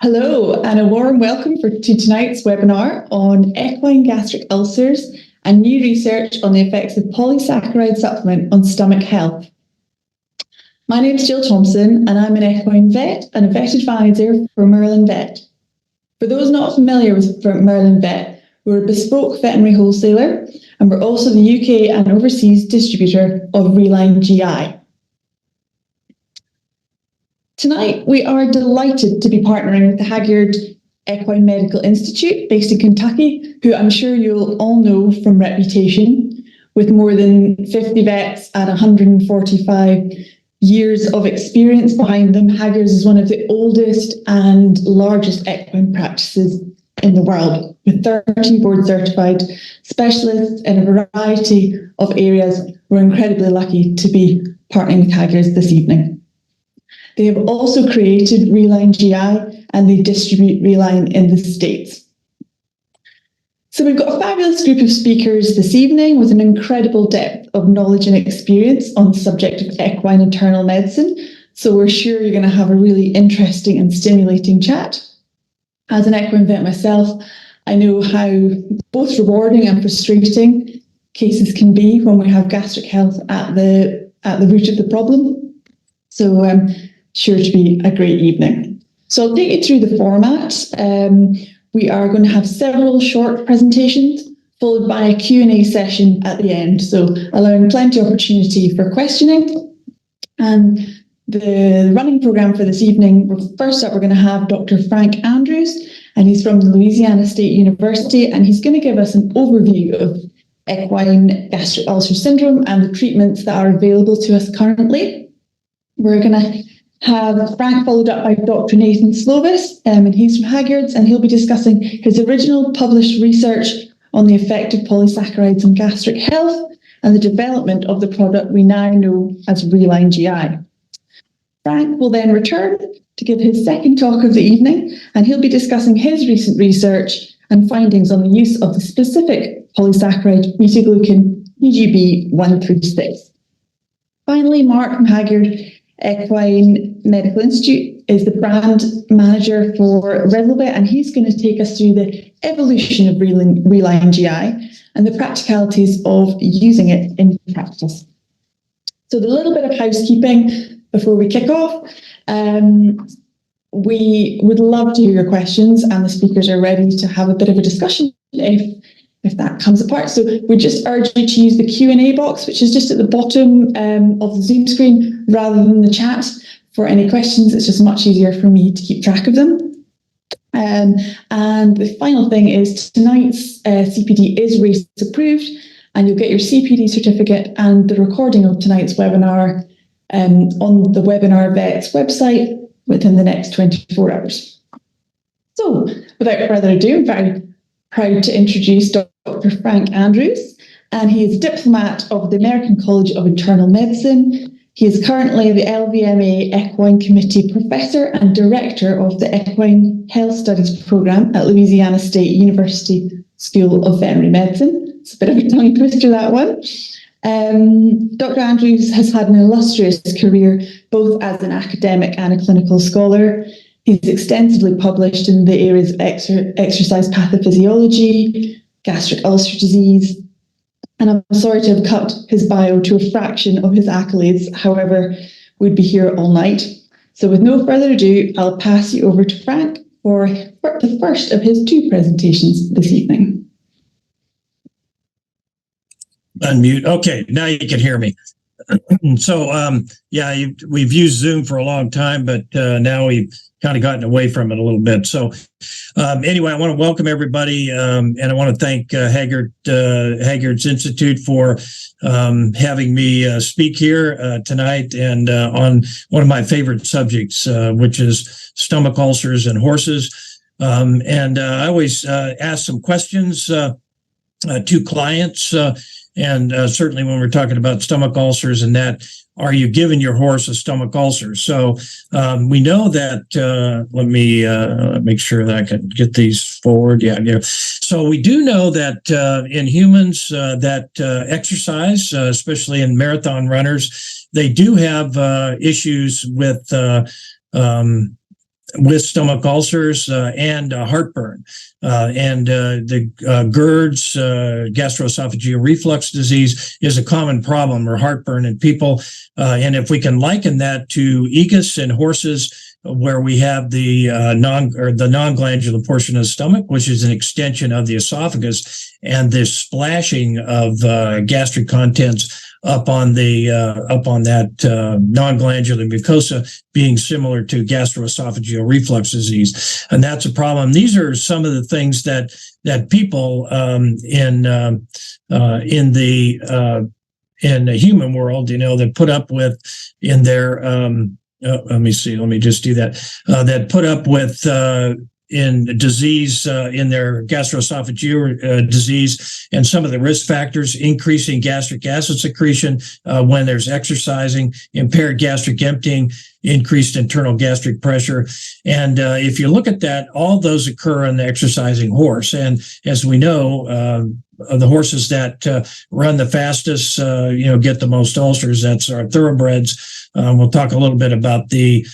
Hello, and a warm welcome to tonight's webinar on equine gastric ulcers and new research on the effects of polysaccharide supplement on stomach health. My name is Jill Thompson, and I'm an equine vet and a vet advisor for Merlin Vet. For those not familiar with Merlin Vet, we're a bespoke veterinary wholesaler, and we're also the UK and overseas distributor of RelGI. Tonight, we are delighted to be partnering with the Hagyard Equine Medical Institute based in Kentucky, who I'm sure you'll all know from reputation. With more than 50 vets and 145 years of experience behind them, Hagyard's is one of the oldest and largest equine practices in the world, with 13 board certified specialists in a variety of areas. We're incredibly lucky to be partnering with Hagyard's this evening. They have also created RelGI, and they distribute Reline in the States. So we've got a fabulous group of speakers this evening with an incredible depth of knowledge and experience on the subject of equine internal medicine. So we're sure you're going to have a really interesting and stimulating chat. As an equine vet myself, I know how both rewarding and frustrating cases can be when we have gastric health at the root of the problem. So sure to be a great evening. So I'll take you through the format. We are going to have several short presentations followed by a Q&A session at the end, so allowing plenty of opportunity for questioning. And the running programme for this evening, first up we're going to have Dr. Frank Andrews, and he's from Louisiana State University, and he's going to give us an overview of equine gastric ulcer syndrome and the treatments that are available to us currently. We're going to have Frank followed up by Dr. Nathan Slovis, and he's from Hagyard's, and he'll be discussing his original published research on the effect of polysaccharides on gastric health and the development of the product we now know as RelGI. Frank will then return to give his second talk of the evening, and he'll be discussing his recent research and findings on the use of the specific polysaccharide beta-glucan EGB136. Finally, Mark from Hagyard Equine Medical Institute is the brand manager for RelGI, and he's going to take us through the evolution of RelGI and the practicalities of using it in practice. So the little bit of housekeeping before we kick off. We would love to hear your questions, and the speakers are ready to have a bit of a discussion if that comes apart. So we just urge you to use the Q&A box, which is just at the bottom of the Zoom screen, rather than the chat for any questions. It's just much easier for me to keep track of them. And the final thing is tonight's CPD is race approved, and you'll get your CPD certificate and the recording of tonight's webinar on the Webinar Vet's website within the next 24 hours. So without further ado, I'm very proud to introduce Dr. Frank Andrews, and he is a diplomat of the American College of Internal Medicine. He is currently the LVMA Equine Committee Professor and Director of the Equine Health Studies Program at Louisiana State University School of Veterinary Medicine. It's a bit of a tongue twister, that one. Dr. Andrews has had an illustrious career both as an academic and a clinical scholar. He's extensively published in the areas of exercise pathophysiology, gastric ulcer disease, and I'm sorry to have cut his bio to a fraction of his accolades. However, we'd be here all night. So with no further ado, I'll pass you over to Frank for the first of his two presentations this evening. Unmute. Okay, now you can hear me. So, yeah, we've used Zoom for a long time, but now we've kind of gotten away from it a little bit. So anyway, I want to welcome everybody, and I want to thank Hagyard's Institute for having me speak here tonight and on one of my favorite subjects, which is stomach ulcers in horses. And I always ask some questions to clients, and certainly when we're talking about stomach ulcers and that, are you giving your horse a stomach ulcer? So we know that, let me make sure that I can get these forward. Yeah. So we do know that in humans that exercise, especially in marathon runners, they do have issues with with stomach ulcers and heartburn. And the GERDs, gastroesophageal reflux disease, is a common problem, or heartburn in people. And if we can liken that to EGUS in horses, where we have the non-glandular portion of the stomach, which is an extension of the esophagus, and this splashing of gastric contents up on that non-glandular mucosa, being similar to gastroesophageal reflux disease, and that's a problem. These are some of the things that people in the human world, that put up with in their let me just do that. That put up with in disease in their gastroesophageal disease, and some of the risk factors: increasing gastric acid secretion when there's exercising, impaired gastric emptying, increased internal gastric pressure. And if you look at that, all those occur in the exercising horse. And as we know, the horses that run the fastest, get the most ulcers. That's our thoroughbreds. We'll talk a little bit about the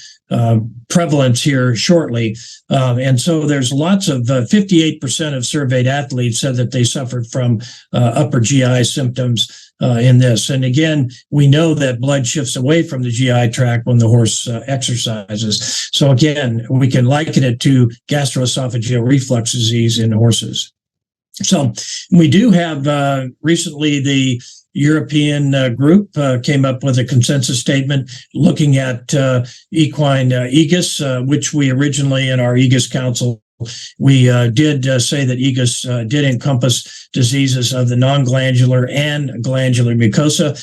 prevalence here shortly. And so there's lots of 58% of surveyed athletes said that they suffered from upper GI symptoms in this. And again, we know that blood shifts away from the GI tract when the horse exercises. So again, we can liken it to gastroesophageal reflux disease in horses. So we do have recently the European group came up with a consensus statement looking at equine EGUS, which we originally in our EGUS Council, we did say that EGUS did encompass diseases of the non-glandular and glandular mucosa.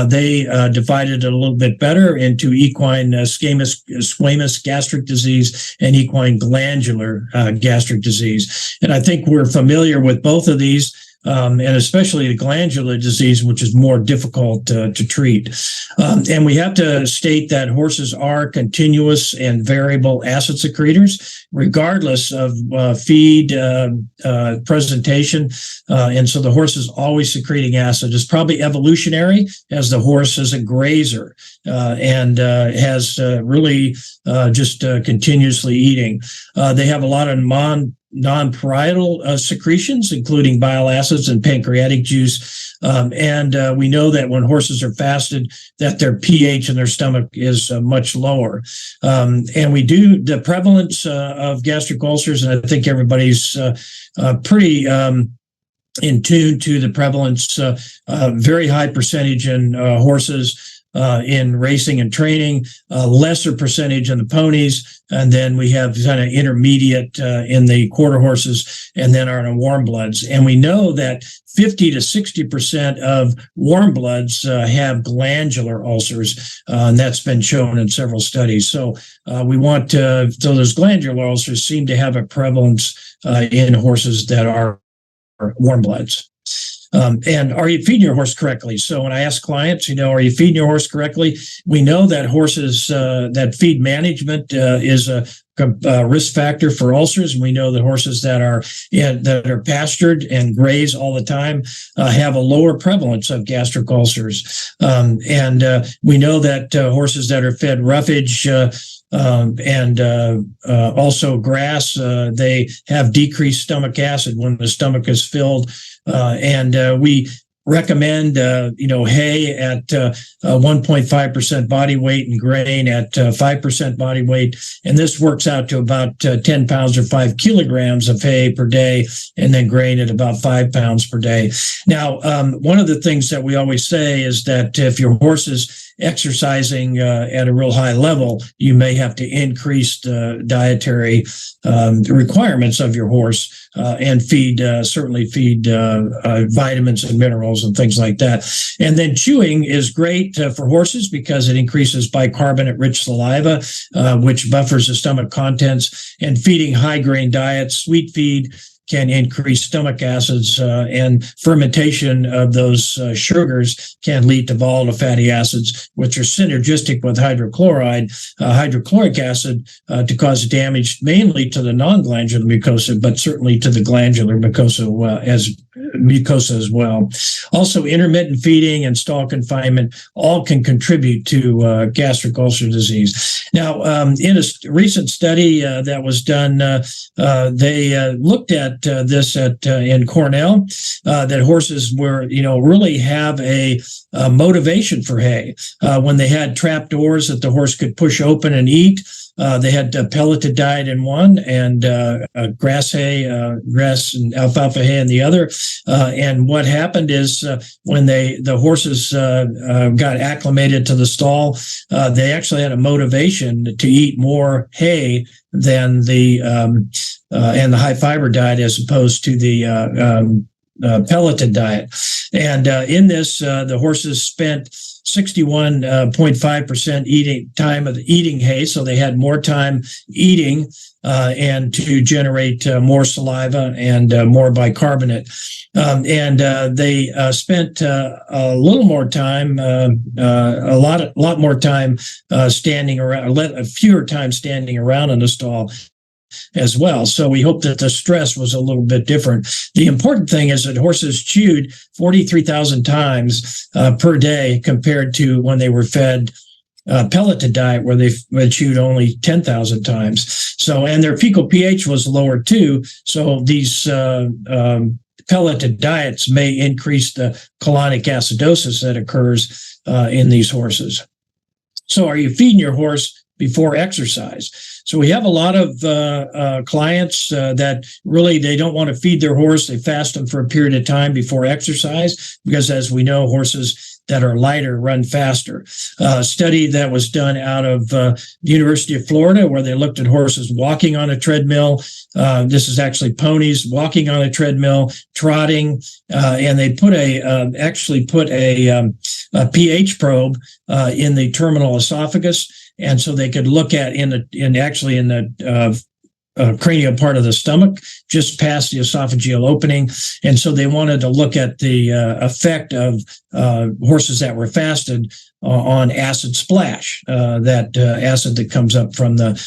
They divided it a little bit better into equine squamous gastric disease and equine glandular gastric disease. And I think we're familiar with both of these. And especially the glandular disease, which is more difficult to treat. And we have to state that horses are continuous and variable acid secretors, regardless of feed presentation. And so the horse is always secreting acid. It's probably evolutionary, as the horse is a grazer and has really just continuously eating. They have a lot of non-parietal secretions, including bile acids and pancreatic juice. And we know that when horses are fasted, that their pH in their stomach is much lower. And we do the prevalence of gastric ulcers, and I think everybody's pretty in tune to the prevalence, very high percentage in horses. In racing and training, lesser percentage in the ponies, and then we have kind of intermediate in the quarter horses, and then our warm bloods. And we know that 50 to 60% of warm bloods have glandular ulcers, and that's been shown in several studies. So we want so those glandular ulcers seem to have a prevalence in horses that are warm bloods. And are you feeding your horse correctly? So when I ask clients, are you feeding your horse correctly? We know that horses, that feed management is a risk factor for ulcers. And we know that horses that are pastured and graze all the time have a lower prevalence of gastric ulcers. And we know that horses that are fed roughage and also grass, they have decreased stomach acid when the stomach is filled. And we recommend, hay at 1.5% body weight and grain at 5% body weight. And this works out to about 10 pounds or 5 kilograms of hay per day, and then grain at about 5 pounds per day. Now, one of the things that we always say is that if your horse is exercising at a real high level, you may have to increase the dietary requirements of your horse and certainly feed vitamins and minerals and things like that. And then chewing is great for horses because it increases bicarbonate-rich saliva, which buffers the stomach contents. And feeding high-grain diets, sweet feed, can increase stomach acids, and fermentation of those sugars can lead to volatile fatty acids, which are synergistic with hydrochloric acid, to cause damage mainly to the non-glandular mucosa, but certainly to the glandular mucosa mucosa as well. Also, intermittent feeding and stall confinement all can contribute to gastric ulcer disease. Now, in a recent study that was done, they looked at this in Cornell, that horses were, really have a motivation for hay. When they had trap doors that the horse could push open and eat, they had a pelleted diet in one, and grass hay, grass and alfalfa hay in the other. And what happened is when the horses got acclimated to the stall, they actually had a motivation to eat more hay than the and the high fiber diet as opposed to the pelleted diet. And in this, the horses spent 61.5% eating hay, so they had more time eating and to generate more saliva and more bicarbonate. And they spent a little more time, a lot more time standing around, fewer time standing around in the stall as well. So we hope that the stress was a little bit different. The important thing is that horses chewed 43,000 times per day compared to when they were fed pelleted diet, where they chewed only 10,000 times. So, and their fecal pH was lower too. So these pelleted diets may increase the colonic acidosis that occurs in these horses. So are you feeding your horse before exercise? So we have a lot of clients that really, they don't want to feed their horse. They fast them for a period of time before exercise, because as we know, horses that are lighter run faster. A study that was done out of the University of Florida, where they looked at horses walking on a treadmill. This is actually ponies walking on a treadmill, trotting, and they put actually put a pH probe in the terminal esophagus. And so they could look at in the cranial part of the stomach, just past the esophageal opening. And so they wanted to look at the effect of horses that were fasted on acid splash, that acid that comes up from the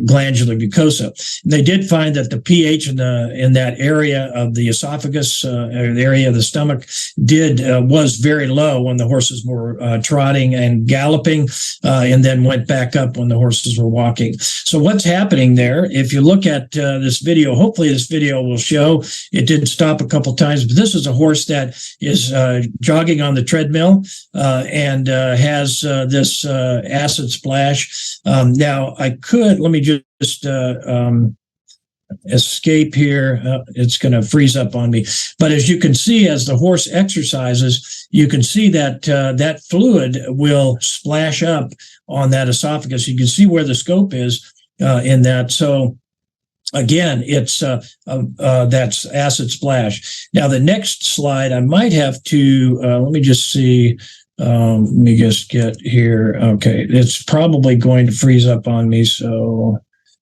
glandular mucosa. And they did find that the pH in that area of the esophagus, or the area of the stomach, was very low when the horses were trotting and galloping, and then went back up when the horses were walking. So what's happening there? If you look at this video, hopefully this video will show. It did stop a couple times, but this is a horse that is jogging on the treadmill and has this acid splash. Now, let me just escape here. It's going to freeze up on me. But as you can see, as the horse exercises, you can see that that fluid will splash up on that esophagus. You can see where the scope is in that. So again, it's that's acid splash. Now, the next slide, I might have to, let me just see. Let me just get here. Okay, it's probably going to freeze up on me. So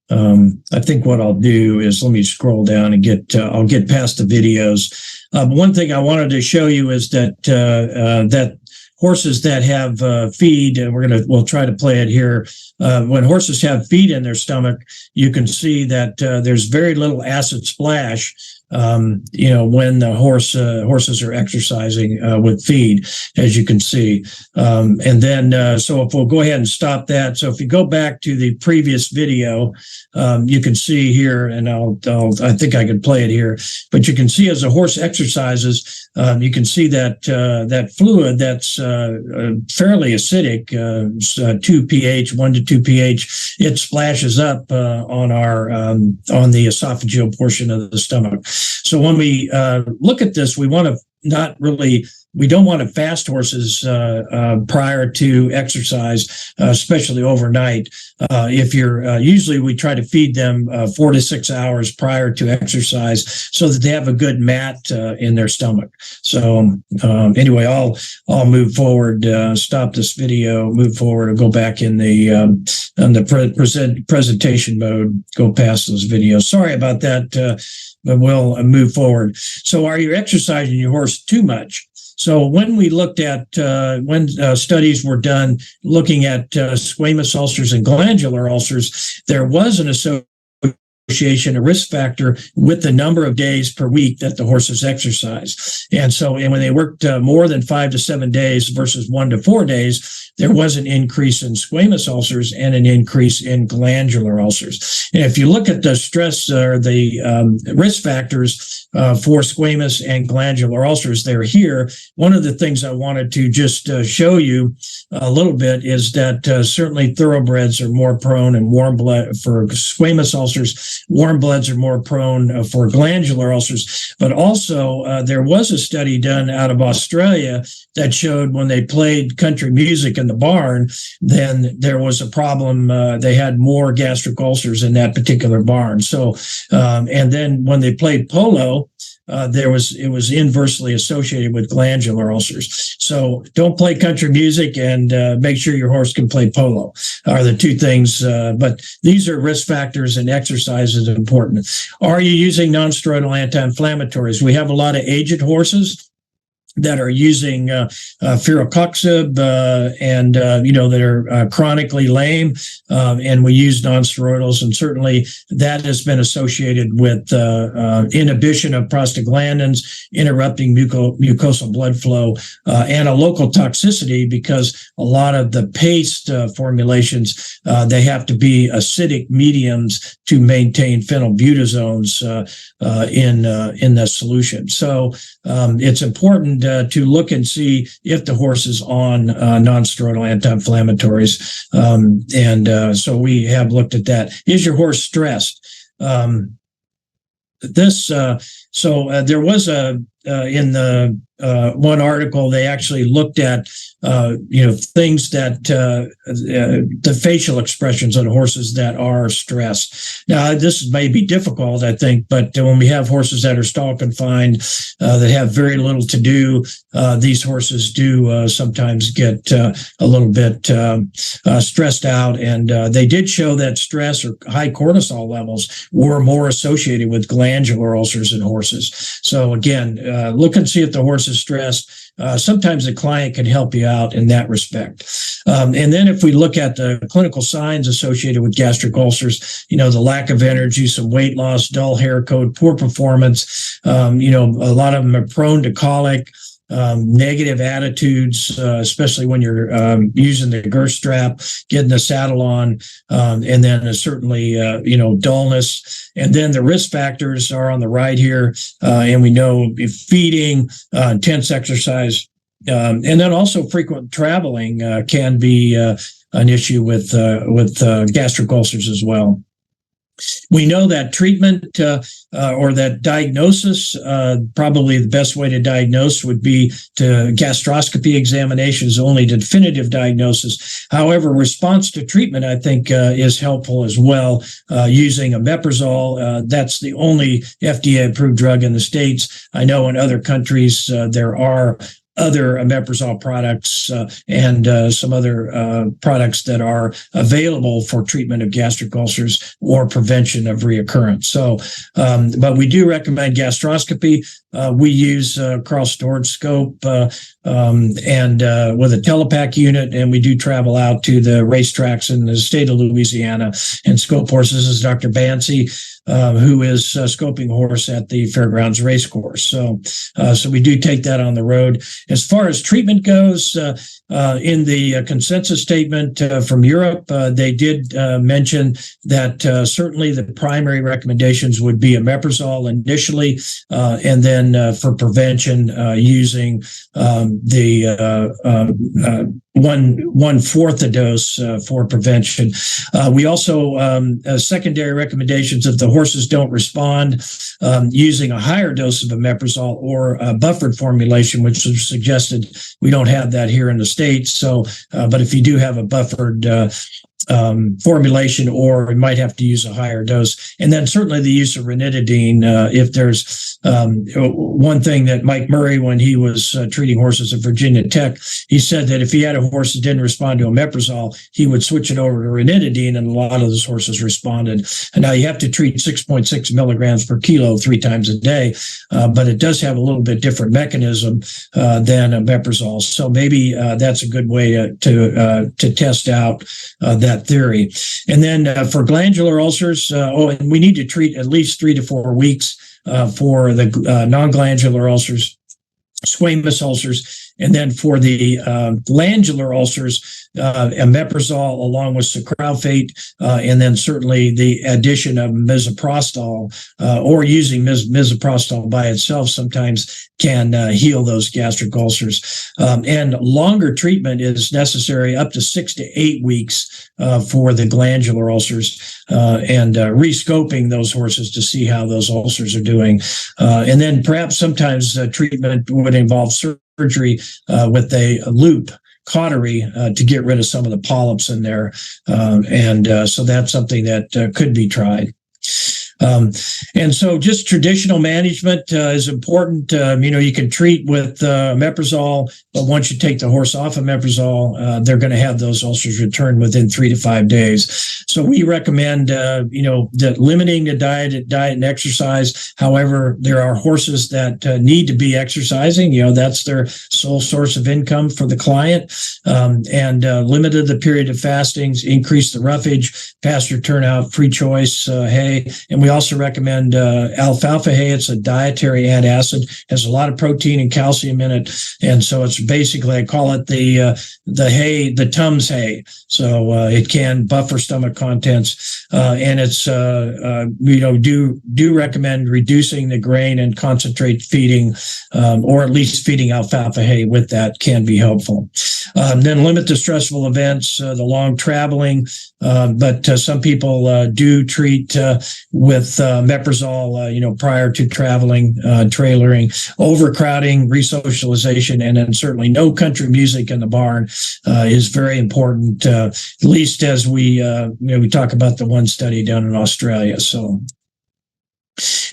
I think what I'll do is, let me scroll down and I'll get past the videos. One thing I wanted to show you is that that horses that have feed, and we'll try to play it here. When horses have feed in their stomach, you can see that there's very little acid splash when the horses are exercising with feed, as you can see. And then, so if we'll go ahead and stop that. So if you go back to the previous video, you can see here, and I think I could play it here, but you can see as a horse exercises, you can see that that fluid that's fairly acidic, 2 pH, 1 to 2 pH, it splashes up on the esophageal portion of the stomach. So when we look at this, we want to we don't want to fast horses prior to exercise, especially overnight. If you're usually we try to feed them 4 to 6 hours prior to exercise, so that they have a good mat in their stomach. So anyway, I'll move forward, stop this video, move forward, and go back in the presentation mode. Go past those videos. Sorry about that, but we'll move forward. So, are you exercising your horse too much? So when we looked at, studies were done looking at squamous ulcers and glandular ulcers, there was an association association, a risk factor with the number of days per week that the horses exercise. And when they worked more than 5 to 7 days versus 1 to 4 days, there was an increase in squamous ulcers and an increase in glandular ulcers. And if you look at the stress or the risk factors for squamous and glandular ulcers, they're here. One of the things I wanted to just show you a little bit is that certainly thoroughbreds are more prone and warm blood for squamous ulcers. Warm bloods are more prone for glandular ulcers. But also there was a study done out of Australia that showed when they played country music in the barn, then there was a problem. They had more gastric ulcers in that particular barn. So, and then when they played polo, it was inversely associated with glandular ulcers. So don't play country music, and make sure your horse can play polo are the two things. But these are risk factors, and exercise is important. Are you using non-steroidal anti-inflammatories? We have a lot of aged horses that are using firocoxib and that are chronically lame, and we use non-steroidals, and certainly that has been associated with inhibition of prostaglandins, interrupting mucosal blood flow, and a local toxicity, because a lot of the paste formulations, they have to be acidic mediums to maintain phenylbutozones in the solution. So it's important to look and see if the horse is on non-steroidal anti-inflammatories. So we have looked at that. Is your horse stressed? There was in the one article, they actually looked at things that the facial expressions on horses that are stressed. Now, this may be difficult, I think, but when we have horses that are stall confined, that have very little to do, these horses do sometimes get a little bit stressed out. And they did show that stress or high cortisol levels were more associated with glandular ulcers in horses. So again, look and see if the horse is stressed. Sometimes the client can help you out in that respect. And then if we look at the clinical signs associated with gastric ulcers, the lack of energy, some weight loss, dull hair coat, poor performance, a lot of them are prone to colic, negative attitudes, especially when you're using the girth strap, getting the saddle on, and then certainly, dullness. And then the risk factors are on the right here, and we know if feeding, intense exercise, and then also frequent traveling can be an issue with gastric ulcers as well. We know that treatment or that diagnosis, probably the best way to diagnose would be to gastroscopy examination is only the definitive diagnosis. However, response to treatment, I think, is helpful as well, using omeprazole. That's the only FDA-approved drug in the States. I know in other countries there are other omeprazole products and some other products that are available for treatment of gastric ulcers or prevention of reoccurrence. So, but we do recommend gastroscopy. We use cross-stored scope and with a telepack unit, and we do travel out to the racetracks in the state of Louisiana and scope horses. This is Dr. Bancy, who is scoping horse at the Fairgrounds Racecourse. So we do take that on the road. As far as treatment goes, in the consensus statement from Europe, they did mention that certainly the primary recommendations would be omeprazole initially, and then for prevention using the 1/4 a dose for prevention. We also secondary recommendations if the horses don't respond, using a higher dose of omeprazole or a buffered formulation, which is suggested. We don't have that here in the States. So, but if you do have a buffered formulation, or we might have to use a higher dose. And then certainly the use of ranitidine. If there's one thing that Mike Murray, when he was treating horses at Virginia Tech, he said that if he had a horse that didn't respond to omeprazole, he would switch it over to ranitidine, and a lot of those horses responded. And now you have to treat 6.6 milligrams per kilo 3 times a day, but it does have a little bit different mechanism than omeprazole. So maybe that's a good way to test out that that theory. And then for glandular ulcers, and we need to treat at least 3 to 4 weeks for the non-glandular ulcers, squamous ulcers. And then for the glandular ulcers, omeprazole along with sucralfate, and then certainly the addition of misoprostol or using misoprostol by itself sometimes can heal those gastric ulcers. And longer treatment is necessary, up to 6 to 8 weeks for the glandular ulcers, and rescoping those horses to see how those ulcers are doing. And then perhaps sometimes treatment would involve surgery with a loop cautery to get rid of some of the polyps in there. So that's something that could be tried. And so just traditional management is important. You can treat with omeprazole, but once you take the horse off omeprazole, they're going to have those ulcers return within 3 to 5 days. So we recommend, that limiting the diet and exercise. However, there are horses that need to be exercising. That's their sole source of income for the client. And limited the period of fastings, increase the roughage, pasture turnout, free choice hay. And we also recommend alfalfa hay. It's a dietary antacid, has a lot of protein and calcium in it. And so it's basically, I call it the hay, the Tums hay. So it can buffer stomach contents. And it's, do recommend reducing the grain and concentrate feeding, or at least feeding alfalfa hay with that can be helpful. Then limit the stressful events, the long traveling. But some people do treat with omeprazole, prior to traveling, trailering, overcrowding, resocialization, and then certainly no country music in the barn is very important. At least as we talk about the one study done in Australia. So.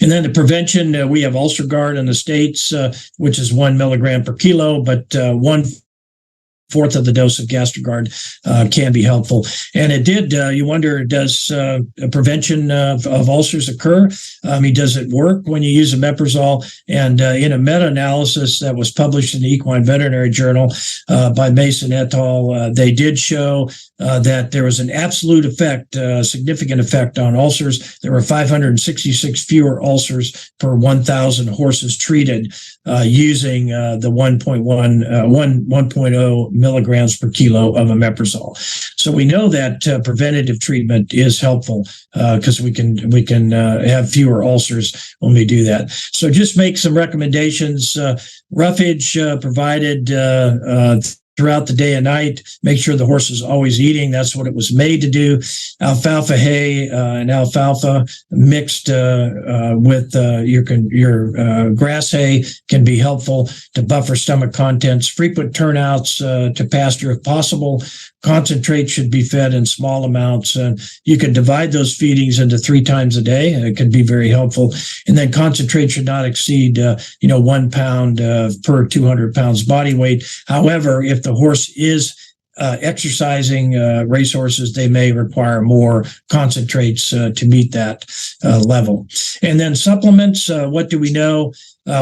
And then the prevention, we have Ulcer Guard in the States, which is 1 milligram per kilo, but 1/4 of the dose of GastroGuard can be helpful. And it did, you wonder, does a prevention of ulcers occur? Does it work when you use omeprazole? And in a meta-analysis that was published in the Equine Veterinary Journal by Mason et al., they did show that there was an absolute effect, significant effect on ulcers. There were 566 fewer ulcers per 1,000 horses treated using the 1.0 milligrams per kilo of omeprazole. So we know that preventative treatment is helpful because we can have fewer ulcers when we do that. So just make some recommendations. Roughage provided throughout the day and night. Make sure the horse is always eating. That's what it was made to do. Alfalfa hay and alfalfa mixed with your grass hay can be helpful to buffer stomach contents. Frequent turnouts to pasture if possible. Concentrate should be fed in small amounts. You can divide those feedings into 3 times a day. It can be very helpful. And then concentrate should not exceed 1 pound per 200 pounds body weight. However, if the horse is exercising, racehorses, they may require more concentrates to meet that level. And then supplements, what do we know?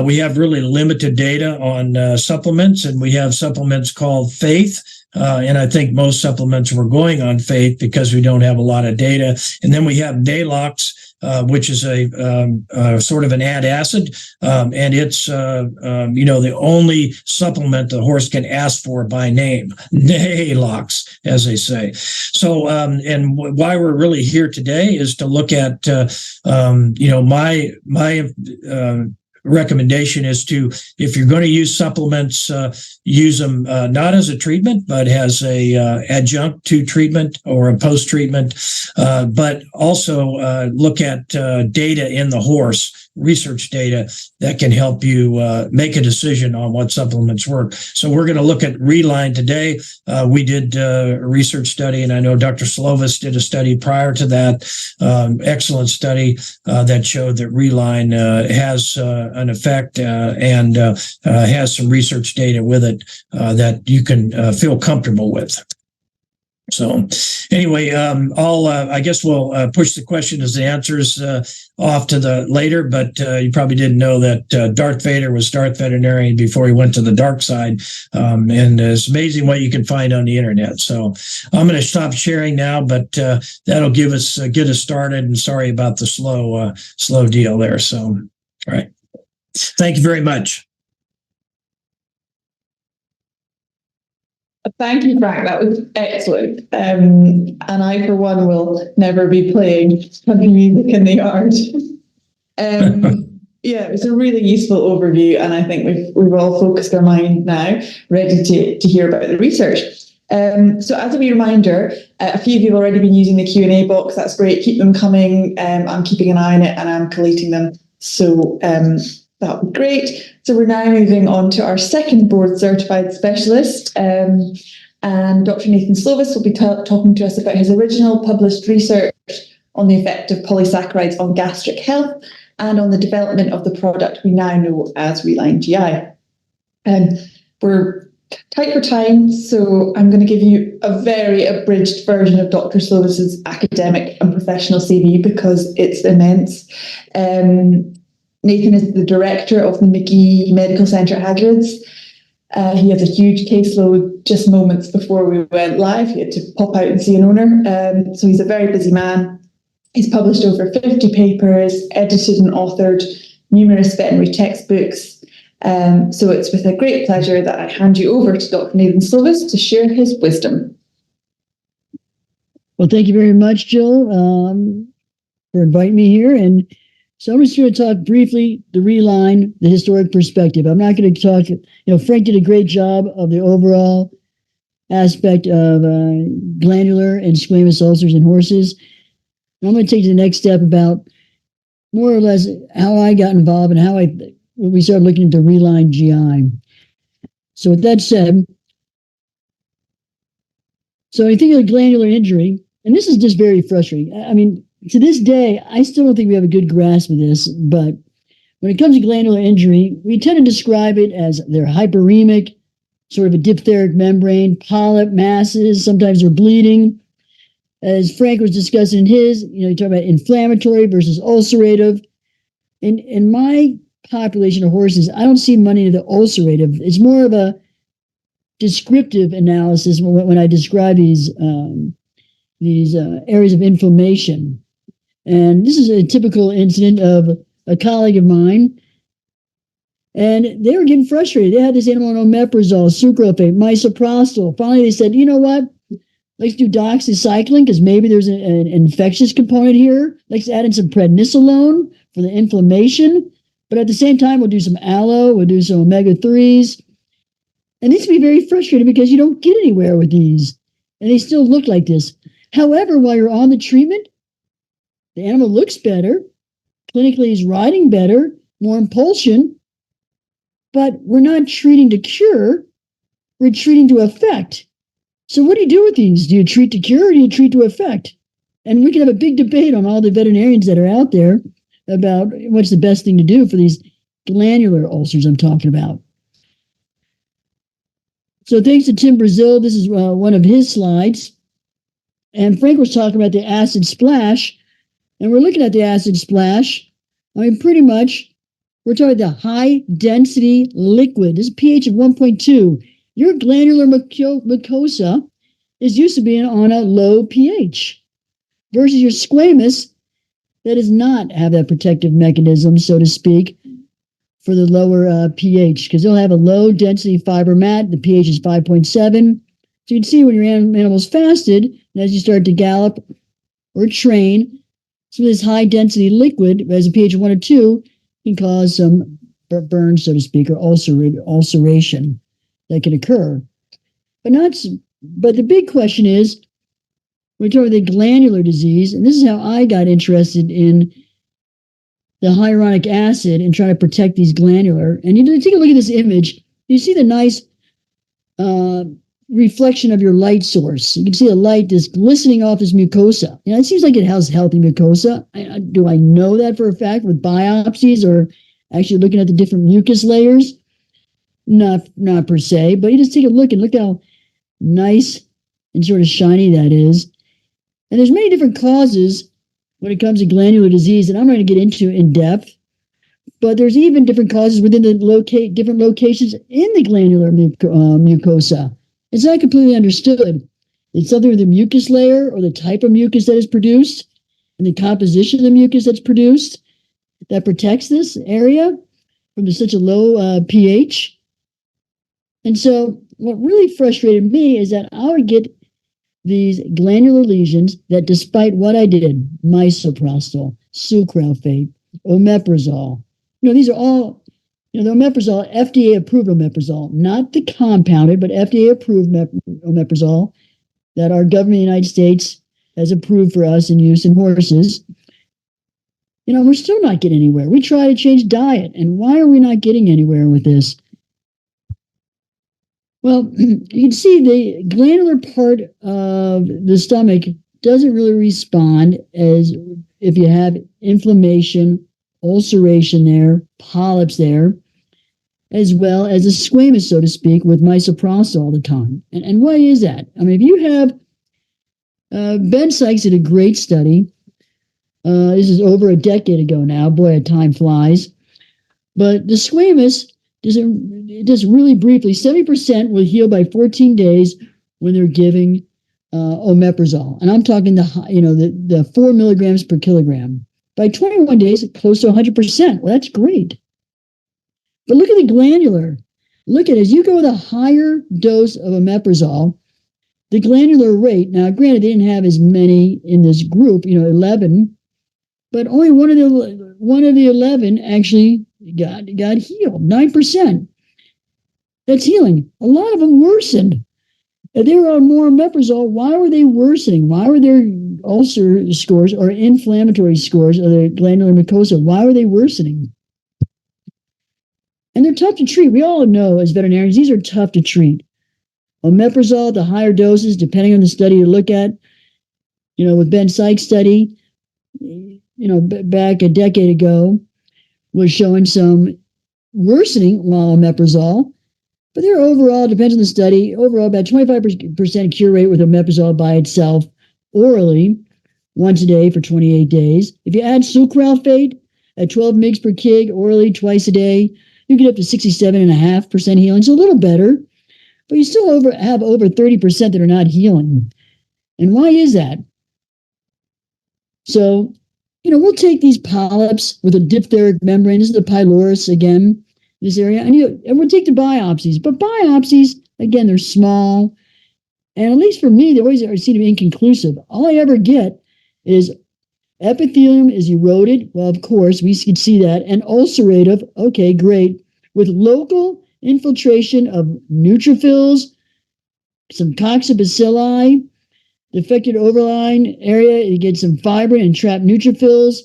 We have really limited data on supplements, and we have supplements called Faith. And I think most supplements were going on Faith because we don't have a lot of data. And then we have Nalox, which is a sort of an antacid, and it's the only supplement the horse can ask for by name, Nalox, as they say. So, and why we're really here today is to look at, my recommendation is to, if you're going to use supplements, use them not as a treatment, but as a adjunct to treatment or a post-treatment, but also look at data in the horse, research data that can help you make a decision on what supplements work. So we're going to look at RelGI today. We did a research study, and I know Dr. Slovis did a study prior to that, excellent study that showed that RelGI has an effect and has some research data with it that you can feel comfortable with. So anyway, I guess we'll push the questions and answers off to the later, but you probably didn't know that Darth Vader was Darth Veterinarian before he went to the dark side. And it's amazing what you can find on the internet. So I'm going to stop sharing now, but that'll get us started. And sorry about the slow deal there. So, all right. Thank you very much. Thank you, Frank. That was excellent. And I, for one, will never be playing country music in the yard. Yeah, it was a really useful overview, and I think we've all focused our mind now, ready to hear about the research. So as a wee reminder, a few of you have already been using the Q&A box. That's great. Keep them coming. I'm keeping an eye on it, and I'm collating them. So that would be great. So we're now moving on to our second board certified specialist. And Dr. Nathan Slovis will be talking to us about his original published research on the effect of polysaccharides on gastric health and on the development of the product we now know as RelGI. We're tight for time, so I'm going to give you a very abridged version of Dr. Slovis's academic and professional CV because it's immense. Nathan is the director of the McGee Medical Centre at Haggard's. He has a huge caseload. Just moments before we went live, he had to pop out and see an owner. So he's a very busy man. He's published over 50 papers, edited and authored numerous veterinary textbooks. So it's with a great pleasure that I hand you over to Dr. Nathan Slovis to share his wisdom. Well, thank you very much, Jill, for inviting me here. And so I'm just going to talk briefly the reline, the historic perspective. I'm not going to talk, Frank did a great job of the overall aspect of glandular and squamous ulcers in horses. And I'm going to take the next step about more or less how I got involved and how we started looking into reline GI. So with that said, so I think of glandular injury, and this is just very frustrating. I mean, to this day, I still don't think we have a good grasp of this, but when it comes to glandular injury, we tend to describe it as they're hyperemic, sort of a diphtheric membrane, polyp masses, sometimes they're bleeding. As Frank was discussing in his, you talk about inflammatory versus ulcerative. In my population of horses, I don't see money in the ulcerative. It's more of a descriptive analysis when I describe these areas of inflammation. And this is a typical incident of a colleague of mine. And they were getting frustrated. They had this animal on omeprazole, sucralfate, misoprostol. Finally, they said, you know what? Let's do doxycycline because maybe there's an infectious component here. Let's add in some prednisolone for the inflammation. But at the same time, we'll do some aloe, we'll do some omega-3s. And this can be very frustrating because you don't get anywhere with these. And they still look like this. However, while you're on the treatment, the animal looks better. Clinically, he's riding better, more impulsion. But we're not treating to cure. We're treating to affect. So what do you do with these? Do you treat to cure or do you treat to affect? And we can have a big debate on all the veterinarians that are out there about what's the best thing to do for these glandular ulcers I'm talking about. So thanks to Tim Brazil, this is one of his slides. And Frank was talking about the acid splash. And we're looking at the acid splash. I mean, pretty much, we're talking about the high density liquid. This is pH of 1.2. Your glandular mucosa is used to being on a low pH versus your squamous that does not have that protective mechanism, so to speak, for the lower pH, because they'll have a low density fiber mat. The pH is 5.7. So you can see when your animal's fasted, and as you start to gallop or train, some of this high density liquid, as a pH of 1 or 2, can cause some burns, so to speak, or ulceration that can occur. But the big question is, we're talking about the glandular disease, and this is how I got interested in the hyaluronic acid and trying to protect these glandular. And you take a look at this image, you see the nice reflection of your light source. You can see a light that's glistening off this mucosa. It seems like it has healthy mucosa. Do I know that for a fact with biopsies or actually looking at the different mucus layers? Not per se, but you just take a look and look how nice and sort of shiny that is. And there's many different causes when it comes to glandular disease, and I'm not going to get into in depth, but there's even different causes within the different locations in the glandular mucosa. It's not completely understood. It's something with the mucus layer or the type of mucus that is produced and the composition of the mucus that's produced that protects this area from such a low pH. And so what really frustrated me is that I would get these glandular lesions that, despite what I did, misoprostol, sucralfate, omeprazole, these are all, the omeprazole, FDA approved omeprazole, not the compounded, but FDA approved omeprazole that our government in the United States has approved for us in use in horses. We're still not getting anywhere. We try to change diet, and why are we not getting anywhere with this? Well, you can see the glandular part of the stomach doesn't really respond as if you have inflammation, ulceration there, polyps there, as well as a squamous, so to speak, with misoprostol all the time. And why is that? I mean, if you have, Ben Sykes did a great study. This is over a decade ago now. Boy, time flies. But the squamous, just really briefly, 70% will heal by 14 days when they're giving omeprazole. And I'm talking the 4 milligrams per kilogram. By 21 days, close to 100%. Well, that's great. But look at the glandular. Look at it. As you go with a higher dose of omeprazole, the glandular rate, now granted, they didn't have as many in this group, 11, but only one of the 11 actually got healed, 9%. That's healing. A lot of them worsened. If they were on more omeprazole, why were they worsening? Why were their ulcer scores or inflammatory scores of the glandular mucosa, why were they worsening? And they're tough to treat. We all know as veterinarians, these are tough to treat. Omeprazole, the higher doses, depending on the study you look at, with Ben Sykes' study, back a decade ago, was showing some worsening while omeprazole. But their overall, depends on the study, overall about 25% cure rate with omeprazole by itself, orally, once a day for 28 days. If you add sucralfate at 12 mg per kg, orally, twice a day, you get up to 67.5% healing. So a little better, but you still have over 30% that are not healing. And why is that? So, we'll take these polyps with a diphtheric membrane. This is the pylorus again, this area, and we'll take the biopsies. But biopsies, again, they're small, and at least for me, they always seem to be inconclusive. All I ever get is epithelium is eroded. Well, of course, we can see that, and ulcerative. Okay, great, with local infiltration of neutrophils, some coccobacilli. The affected overlying area, you get some fibrin and trapped neutrophils.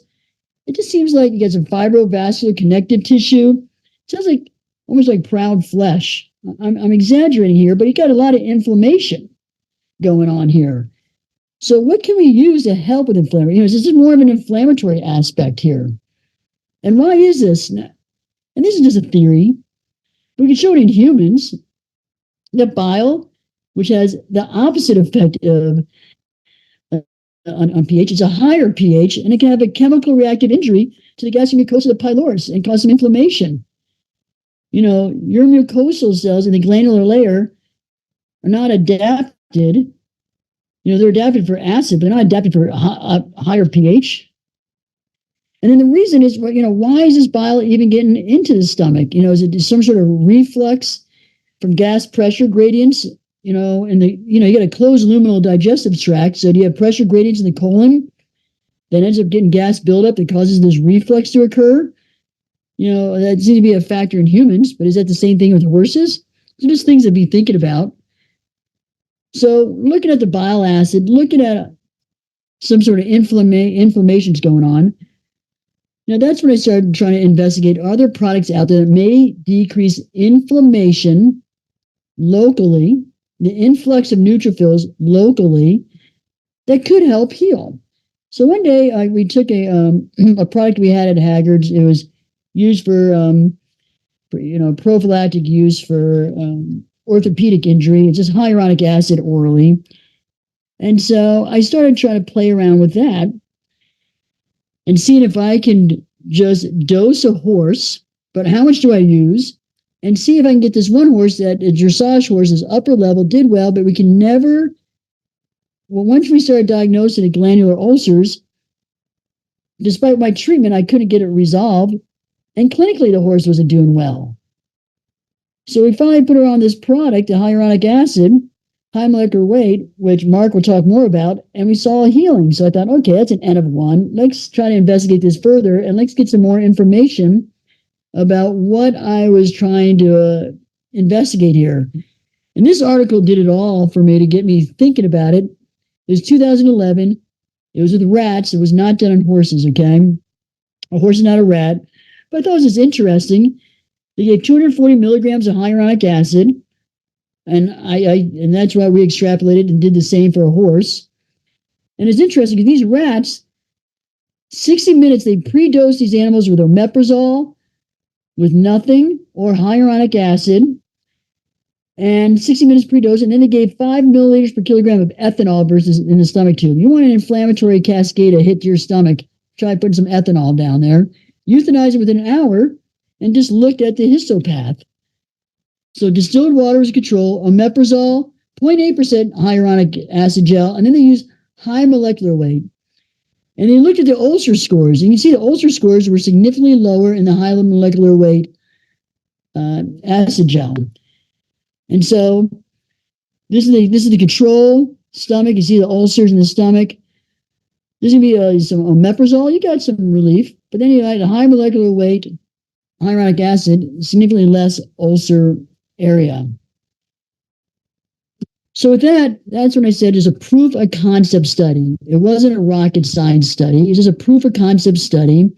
It just seems like you get some fibrovascular connective tissue. It sounds like almost like proud flesh. I'm exaggerating here, but you got a lot of inflammation going on here. So what can we use to help with inflammation? This is more of an inflammatory aspect here. And why is this? And this is just a theory. We can show it in humans. The bile, which has the opposite effect of on pH. It's a higher pH, and it can have a chemical reactive injury to the gastric mucosa of the pylorus and cause some inflammation. Your mucosal cells in the glandular layer are not adapted. They're adapted for acid, but they're not adapted for higher pH. And then the reason is, why is this bile even getting into the stomach? Is it some sort of reflux from gas pressure gradients? You got a closed luminal digestive tract. So do you have pressure gradients in the colon that ends up getting gas buildup that causes this reflux to occur? That seems to be a factor in humans, but is that the same thing with horses? So just things to be thinking about. So looking at the bile acid, looking at some sort of inflammation's going on. Now that's when I started trying to investigate, are there products out there that may decrease inflammation locally, the influx of neutrophils locally, that could help heal. So one day we took a product we had at Haggard's. It was used for prophylactic use for orthopedic injury. It's just hyaluronic acid orally. And so I started trying to play around with that and seeing if I can just dose a horse, but how much do I use? And see if I can get this one horse that a dressage horse is upper level, did well, but we can never. Well, once we started diagnosing the glandular ulcers, despite my treatment, I couldn't get it resolved. And clinically, the horse wasn't doing well. So we finally put her on this product, the hyaluronic acid, high molecular weight, which Mark will talk more about, and we saw a healing. So I thought, okay, that's an N of 1. Let's try to investigate this further, and let's get some more information about what I was trying to investigate here. And this article did it all for me to get me thinking about it. It was 2011. It was with rats. It was not done on horses, okay? A horse is not a rat. But I thought it was just interesting. They gave 240 milligrams of hyaluronic acid, and and that's why we extrapolated and did the same for a horse. And it's interesting because these rats, 60 minutes, they pre-dosed these animals with omeprazole, with nothing, or hyaluronic acid, and 60 minutes pre-dose, and then they gave 5 milliliters per kilogram of ethanol versus in the stomach tube. You want an inflammatory cascade to hit your stomach, try putting some ethanol down there. Euthanize it within an hour, and just looked at the histopath. So distilled water was control, omeprazole, 0.8% hyaluronic acid gel, and then they used high molecular weight. And they looked at the ulcer scores, and you can see the ulcer scores were significantly lower in the high molecular weight acid gel. And so this is the control stomach. You see the ulcers in the stomach. There's going to be some omeprazole. You got some relief. But then you had a high molecular weight hyaluronic acid, significantly less ulcer area. So with that, that's when I said it's a proof of concept study. It wasn't a rocket science study. It was a proof of concept study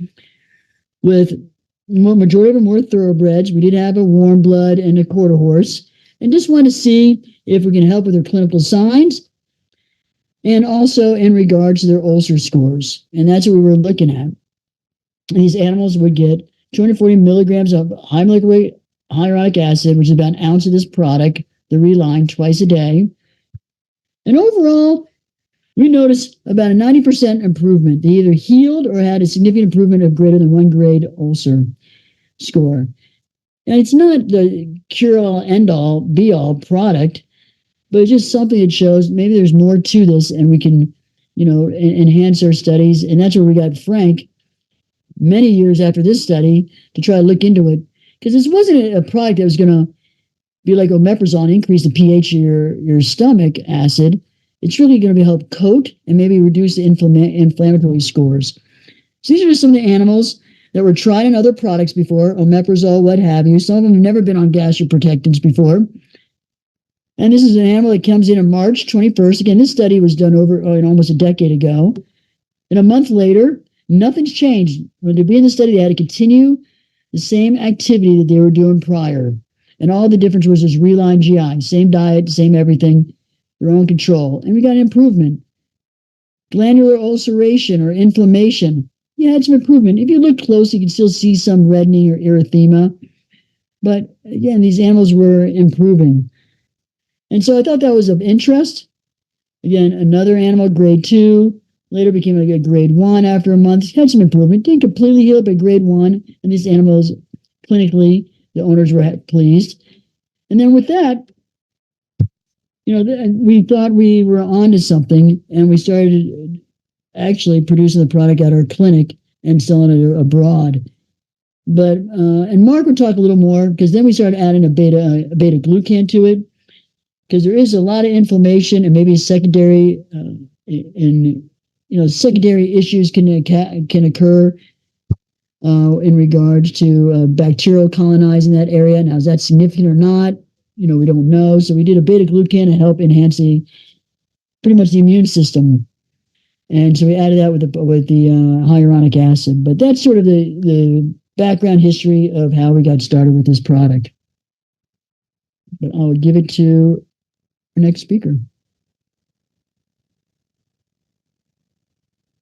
with majority of them were thoroughbreds. We did have a warm blood and a quarter horse. And just want to see if we can help with their clinical signs and also in regards to their ulcer scores. And that's what we were looking at. And these animals would get 240 milligrams of high molecular weight hyaluronic acid, which is about an ounce of this product, the Reline, twice a day. And overall, we noticed about a 90% improvement. They either healed or had a significant improvement of greater than 1 grade ulcer score. And it's not the cure-all, end-all, be-all product, but it's just something that shows maybe there's more to this and we can, enhance our studies. And that's where we got Frank many years after this study to try to look into it. Because this wasn't a product that was going to be like omeprazole and increase the pH of your stomach acid. It's really going to help coat and maybe reduce the inflammatory scores. So these are just some of the animals that were tried on other products before, omeprazole, what have you. Some of them have never been on gastroprotectants before. And this is an animal that comes in on March 21st. Again, this study was done over almost a decade ago. And a month later, nothing's changed. When they began the study, they had to continue the same activity that they were doing prior. And all the difference was this Reline GI, same diet, same everything, their own control. And we got an improvement. Glandular ulceration or inflammation. You had some improvement. If you look close, you can still see some reddening or erythema. But again, these animals were improving. And so I thought that was of interest. Again, another animal, grade 2, later became like a grade 1 after a month. Had some improvement. Didn't completely heal, but grade 1. And these animals, clinically, the owners were pleased. And then with that, we thought we were onto something, and we started actually producing the product at our clinic and selling it abroad. But and Mark will talk a little more, because then we started adding a beta glucan to it, because there is a lot of inflammation and maybe secondary secondary issues can occur in regards to bacterial colonizing that area. Now, is that significant or not? We don't know. So we did a beta glucan to help enhance pretty much the immune system. And so we added that with the hyaluronic acid. But that's sort of the background history of how we got started with this product. But I'll give it to our next speaker.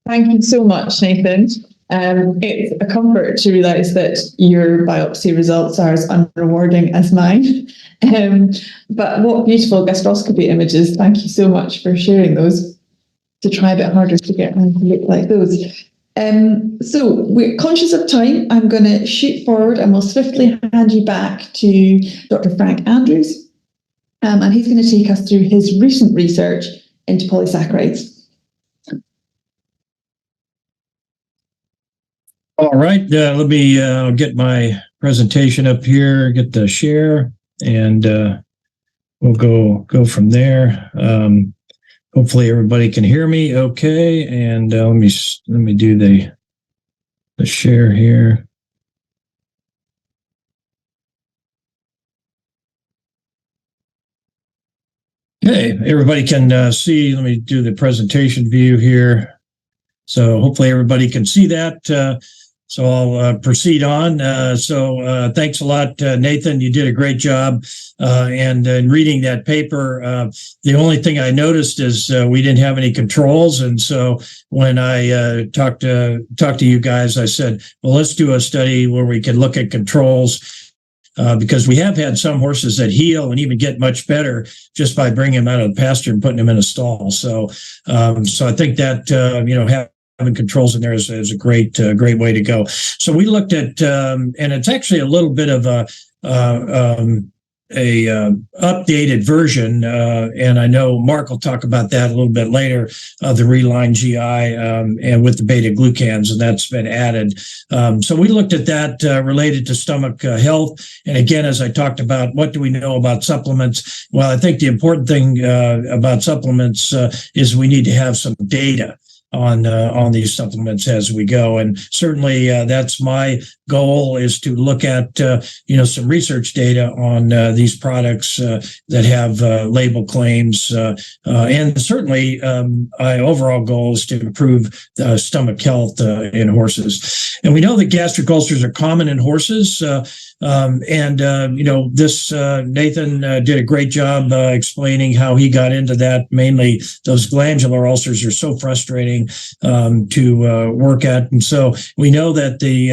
Thank you so much, Nathan. It's a comfort to realise that your biopsy results are as unrewarding as mine. But what beautiful gastroscopy images. Thank you so much for sharing those. To try a bit harder to get them to look like those. So we're conscious of time. I'm going to shoot forward and we'll swiftly hand you back to Dr. Frank Andrews. And he's going to take us through his recent research into polysaccharides. All right, let me get my presentation up here, get the share, and we'll go from there. Hopefully everybody can hear me okay, and let me do the share here. Okay, everybody can see. Let me do the presentation view here. So hopefully everybody can see that. So I'll proceed on. So thanks a lot, Nathan. You did a great job. And in reading that paper, the only thing I noticed is we didn't have any controls. And so when I talked to you guys, I said, well, let's do a study where we can look at controls. Because we have had some horses that heal and even get much better just by bringing them out of the pasture and putting them in a stall. So I think that, having controls in there is a great way to go. So we looked at, and it's actually a little bit of a updated version, and I know Mark will talk about that a little bit later, of the RelGI and with the beta glucans, and that's been added. So we looked at that related to stomach health. And again, as I talked about, what do we know about supplements? Well, I think the important thing about supplements is we need to have some data on these supplements as we go. And certainly that's my goal, is to look at, some research data on these products that have label claims. And certainly my overall goal is to improve stomach health in horses. And we know that gastric ulcers are common in horses. This Nathan did a great job explaining how he got into that. Mainly those glandular ulcers are so frustrating to work at. And so we know that the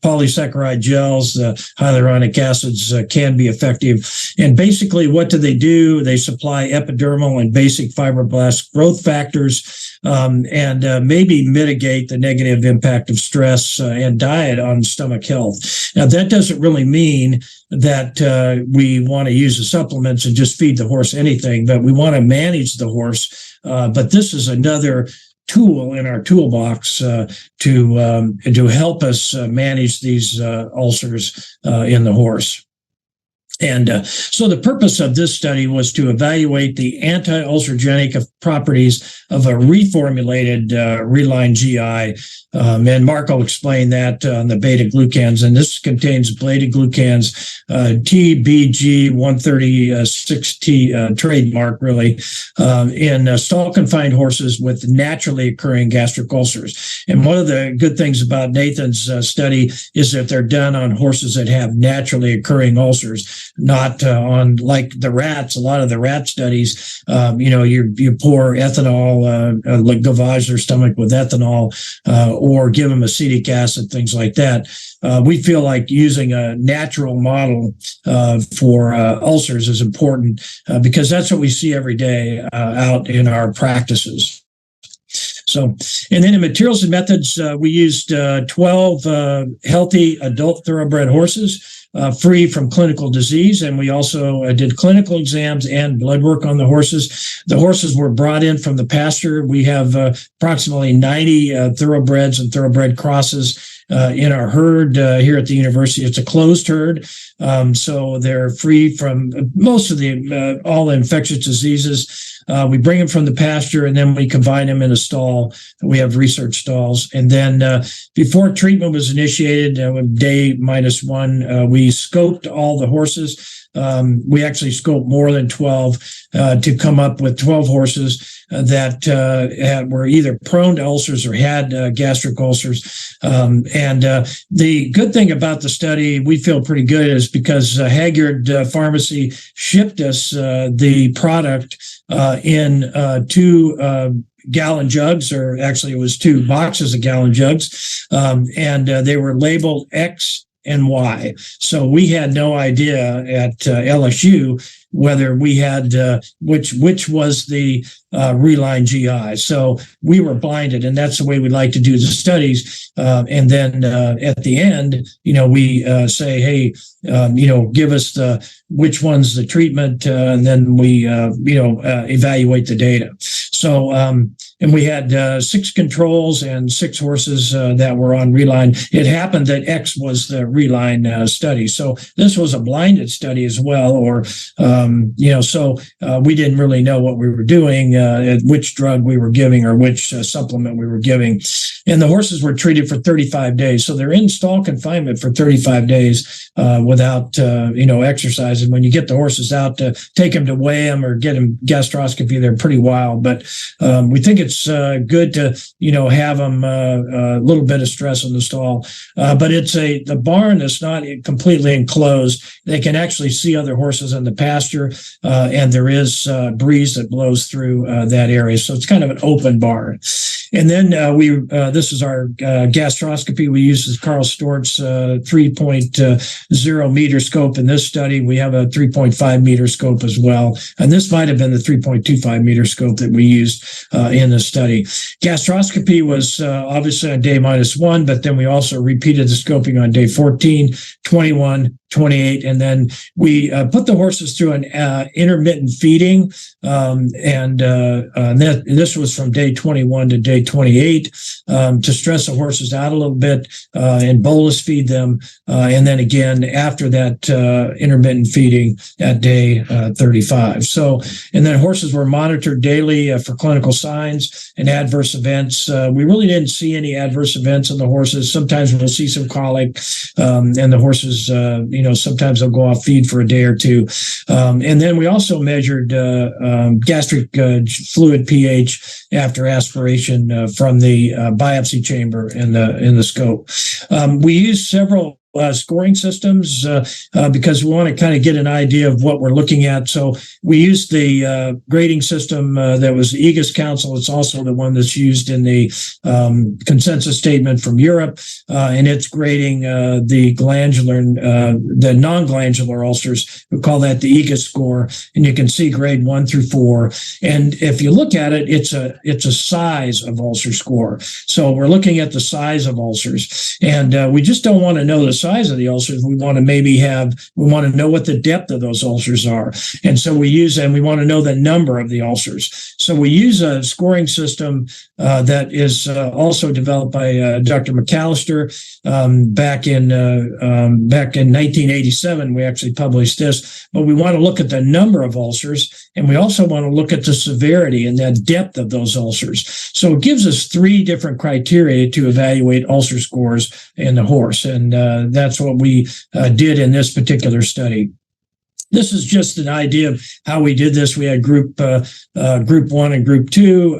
polysaccharide gels, hyaluronic acids can be effective. And basically what do? They supply epidermal and basic fibroblast growth factors and maybe mitigate the negative impact of stress and diet on stomach health. Now, that doesn't really mean that we want to use the supplements and just feed the horse anything, but we want to manage the horse. But this is another tool in our toolbox to help us manage these ulcers in the horse. And so the purpose of this study was to evaluate the anti-ulcerogenic properties of a reformulated RelGI. And Mark will explain that on the beta glucans. And this contains beta glucans, TBG 136T trademark, really, in stall-confined horses with naturally occurring gastric ulcers. And one of the good things about Nathan's study is that they're done on horses that have naturally occurring ulcers, not on like the rats. A lot of the rat studies, you pour ethanol, gavage their stomach with ethanol, or give them acetic acid, things like that. We feel like using a natural model for ulcers is important because that's what we see every day out in our practices. So, and then in materials and methods, we used 12 healthy adult thoroughbred horses free from clinical disease. And we also did clinical exams and blood work on the horses. The horses were brought in from the pasture. We have approximately 90 thoroughbreds and thoroughbred crosses in our herd here at the university. It's a closed herd, so they're free from most of the all infectious diseases. We bring them from the pasture and then we combine them in a stall. We have research stalls. And then before treatment was initiated, day -1, we scoped all the horses. We actually scoped more than 12 to come up with 12 horses that were either prone to ulcers or had gastric ulcers. And the good thing about the study, we feel pretty good, is because Hagyard Pharmacy shipped us the product in 2 gallon jugs, or actually it was 2 boxes of gallon jugs, and they were labeled X and Y. So we had no idea at LSU whether we had which was the RelGI GI. So we were blinded, and that's the way we like to do the studies. And then at the end, we say, hey, give us which one's the treatment, and then we evaluate the data. So and we had 6 controls and 6 horses that were on Reline. It happened that X was the Reline study, so this was a blinded study as well, or so we didn't really know what we were doing, which drug we were giving or which supplement we were giving. And the horses were treated for 35 days. So they're in stall confinement for 35 days without, exercise. And when you get the horses out to take them to weigh them or get them gastroscopy, they're pretty wild. But we think it's good to, have them a little bit of stress in the stall. But it's the barn is not completely enclosed. They can actually see other horses in the pasture, and there is breeze that blows through that area. So it's kind of an open barn. And then this is our gastroscopy. We use the Carl Stort's 3.0 meter scope in this study. We have a 3.5 meter scope as well. And this might have been the 3.25 meter scope that we used in the study. Gastroscopy was obviously on day -1, but then we also repeated the scoping on day 14, 21, 28, and then we put the horses through an intermittent feeding, and this was from day 21 to day 28 to stress the horses out a little bit and bolus feed them, and then again after that intermittent feeding at day 35. So, and then horses were monitored daily for clinical signs and adverse events. We really didn't see any adverse events in the horses. Sometimes we'll see some colic, and the horses, sometimes they'll go off feed for a day or 2. And then we also measured gastric fluid pH after aspiration from the biopsy chamber in the scope. We used several scoring systems because we want to kind of get an idea of what we're looking at. So we used the grading system that was the Aegis Council. It's also the one that's used in the consensus statement from Europe, and it's grading the glandular, the non-glandular ulcers. We call that the Aegis score, and you can see grade 1 through 4. And if you look at it, it's a size of ulcer score. So we're looking at the size of ulcers, and we just don't want to know the size of the ulcers. We want to know what the depth of those ulcers are. And so we want to know the number of the ulcers. So we use a scoring system that is also developed by Dr. McAllister back in 1987. We actually published this, but we want to look at the number of ulcers, and we also want to look at the severity and the depth of those ulcers. So it gives us 3 different criteria to evaluate ulcer scores in the horse, and that's what we did in this particular study. This is just an idea of how we did this. We had group 1 and group 2,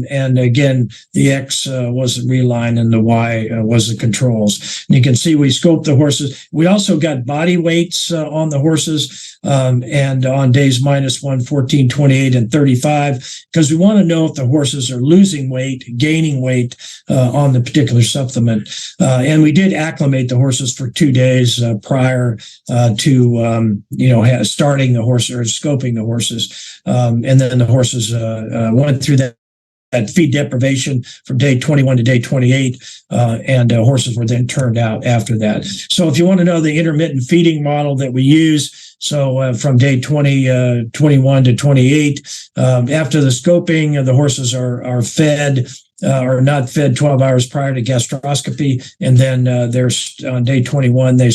and again, the X was the Reline and the Y was the controls. And you can see we scoped the horses. We also got body weights on the horses, and on days -1, 14, 28, and 35, because we want to know if the horses are losing weight, gaining weight on the particular supplement. And we did acclimate the horses for 2 days prior to starting the horse or scoping the horses, and then the horses went through that feed deprivation from day 21 to day 28, and horses were then turned out after that. So if you want to know the intermittent feeding model that we use, so from day 21 to 28, after the scoping, the horses are fed or not fed 12 hours prior to gastroscopy, and then they're on day 21 the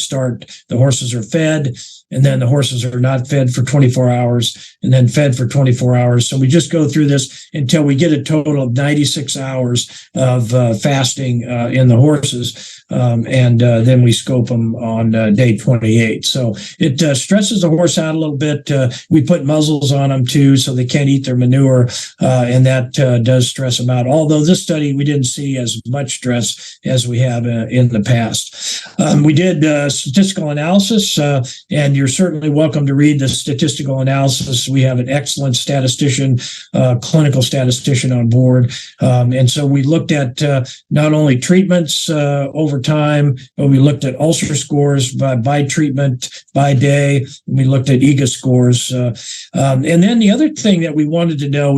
horses are fed, and then the horses are not fed for 24 hours, and then fed for 24 hours. So we just go through this until we get a total of 96 hours of fasting in the horses, and then we scope them on day 28. So it stresses the horse out a little bit. We put muzzles on them too, so they can't eat their manure, and that does stress them out. Although this study, we didn't see as much stress as we have in the past. We did statistical analysis, and you're certainly welcome to read the statistical analysis. We have an excellent statistician, clinical statistician on board. And so we looked at not only treatments over time, but we looked at ulcer scores by treatment, by day. And we looked at EGA scores. And then the other thing that we wanted to know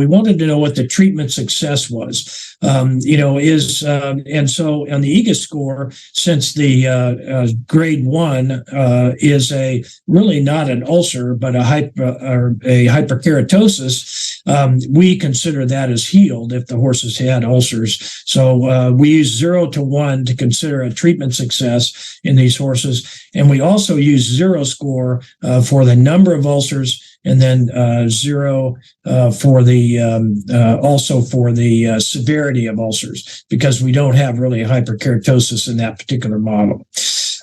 what the treatment success was. And so on the EGA score, since the grade 1 is really not an ulcer, but a hyperkeratosis, we consider that as healed if the horses had ulcers. So we use 0 to 1 to consider a treatment success in these horses. And we also use 0 score for the number of ulcers, and then 0 for the also for the severity of ulcers, because we don't have really a hyperkeratosis in that particular model.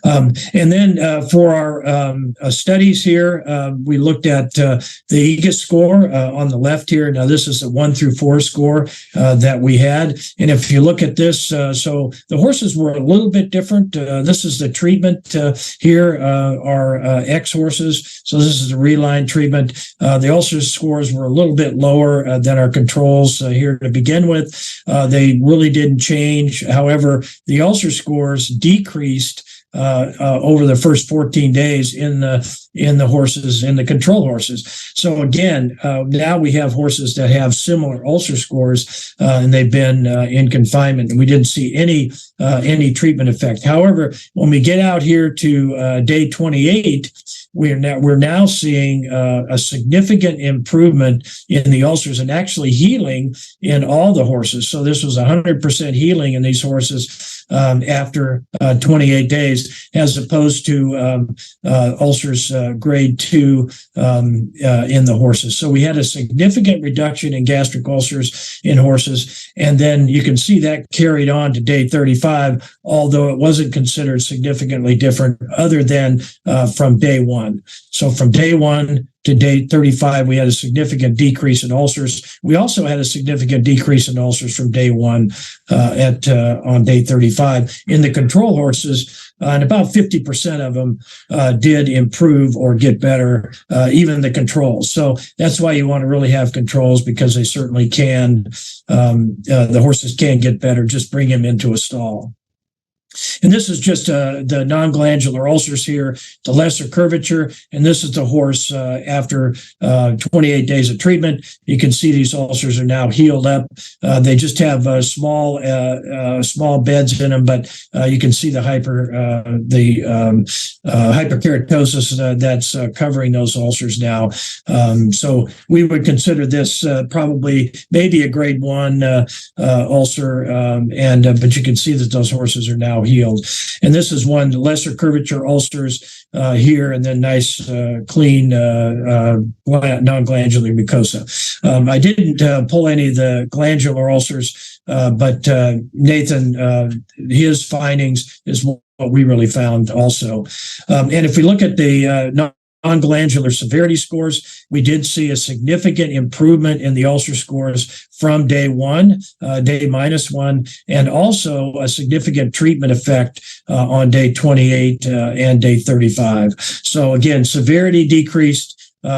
And then for our studies here, we looked at the EGA score on the left here. Now, this is a 1 through 4 score that we had. And if you look at this, so the horses were a little bit different. This is the treatment here, our X horses. So this is the reline treatment. The ulcer scores were a little bit lower than our controls here to begin with. They really didn't change. However, the ulcer scores decreased over the first 14 days in the horses, in the control horses. So again, now we have horses that have similar ulcer scores, and they've been in confinement, and we didn't see any treatment effect. However, when we get out here to day 28, we're now seeing a significant improvement in the ulcers, and actually healing in all the horses. So this was 100% healing in these horses after 28 days, as opposed to ulcers grade 2 in the horses. So we had a significant reduction in gastric ulcers in horses, and then you can see that carried on to day 35, although it wasn't considered significantly different other than from day 1. So from day 1 to day 35, we had a significant decrease in ulcers. We also had a significant decrease in ulcers from day 1 on day 35. In the control horses, and about 50% of them did improve or get better, even the controls. So that's why you want to really have controls, because they certainly can. The horses can get better. Just bring them into a stall. And this is just the non-glandular ulcers here, the lesser curvature. And this is the horse after 28 days of treatment. You can see these ulcers are now healed up. They just have small beds in them, but you can see the hyperkeratosis that's covering those ulcers now. So we would consider this probably maybe a grade 1 ulcer, but you can see that those horses are now healed. And this is one, lesser curvature ulcers here, and then nice, clean, non-glandular mucosa. I didn't pull any of the glandular ulcers, but Nathan, his findings is what we really found also. And if we look at the non-glandular severity scores, we did see a significant improvement in the ulcer scores from day 1, day -1, and also a significant treatment effect on day 28 and day 35. So again, severity decreased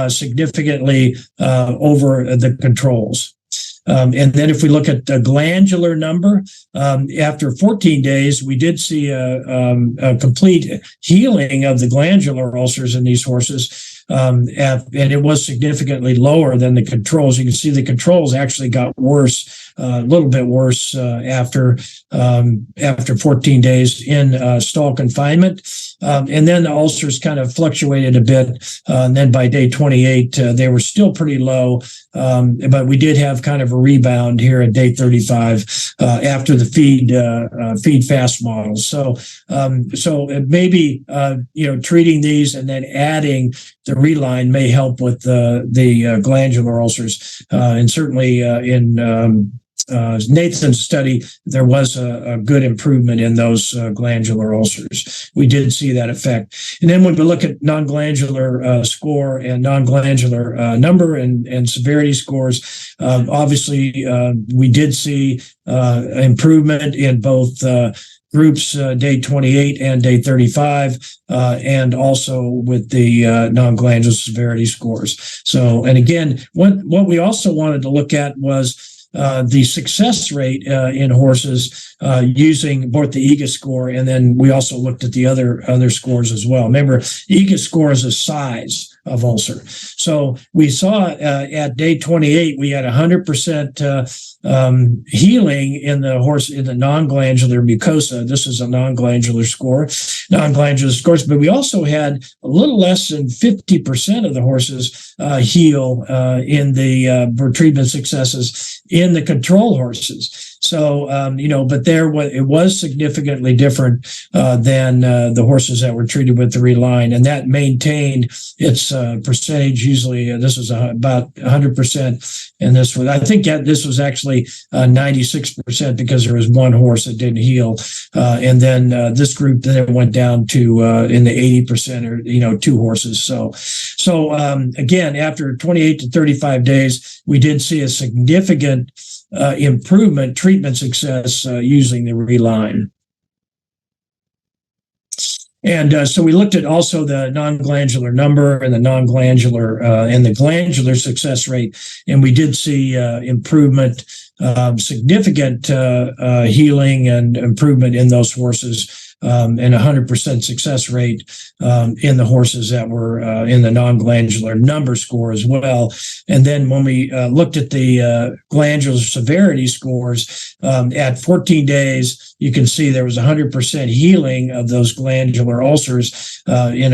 significantly over the controls. And then if we look at the glandular number, after 14 days, we did see a complete healing of the glandular ulcers in these horses. And it was significantly lower than the controls. You can see the controls actually got worse, a little bit worse after 14 days in stall confinement. And then the ulcers kind of fluctuated a bit. And then by day 28, they were still pretty low. But we did have kind of a rebound here at day 35 after the feed fast model. So maybe treating these and then adding the reline may help with the glandular ulcers. And certainly in Nathan's study, there was a good improvement in those glandular ulcers. We did see that effect. And then when we look at non-glandular score and non-glandular number and severity scores, obviously we did see improvement in both groups, day 28 and day 35, and also with the non-glandular severity scores. So, and again, what we also wanted to look at was the success rate in horses using both the EGA score, and then we also looked at the other scores as well. Remember, EGA score is a size of ulcer. So we saw at day 28, we had 100% healing in the horse, in the non-glandular mucosa. This is a non-glandular scores, but we also had a little less than 50% of the horses heal in the treatment successes in the control horses. So, but it was significantly different than the horses that were treated with the RelGI, and that maintained its percentage. Usually, this was about 100%, and I think this was actually 96% because there was one horse that didn't heal, and then this group then went down to in the 80%, or 2 horses. So again, after 28 to 35 days, we did see a significant improvement, treatment success using the RelGI. And so we looked at also the non-glandular number and the non-glandular and the glandular success rate, and we did see improvement, significant healing and improvement in those horses, and 100% success rate in the horses that were in the non-glandular number score as well. And then when we looked at the glandular severity scores at 14 days, you can see there was 100% healing of those glandular ulcers in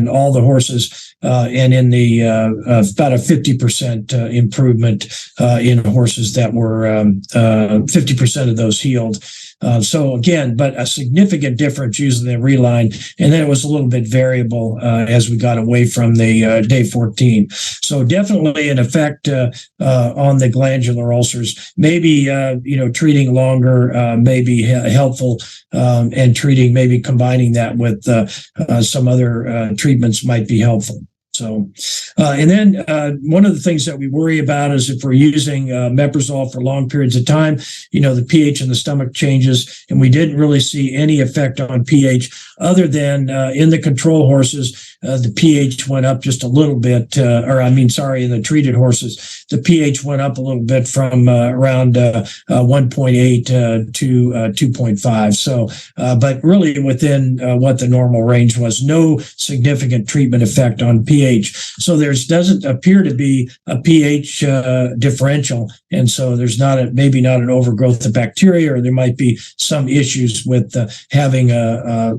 all the horses, and in the about a 50% improvement in horses that were 50% of those healed. So again, but a significant difference using the RelGI, and then it was a little bit variable as we got away from the day 14. So definitely an effect on the glandular ulcers. Maybe treating longer may be helpful, and maybe combining that with some other treatments might be helpful. So, and then one of the things that we worry about is if we're using meprazole for long periods of time, the pH in the stomach changes, and we didn't really see any effect on pH other than in the control horses, the pH went up just a little bit, in the treated horses, the pH went up a little bit from around 1.8 to 2.5. So, but really within what the normal range was, no significant treatment effect on pH. So there doesn't appear to be a pH differential, and so there's maybe not an overgrowth of bacteria, or there might be some issues with having a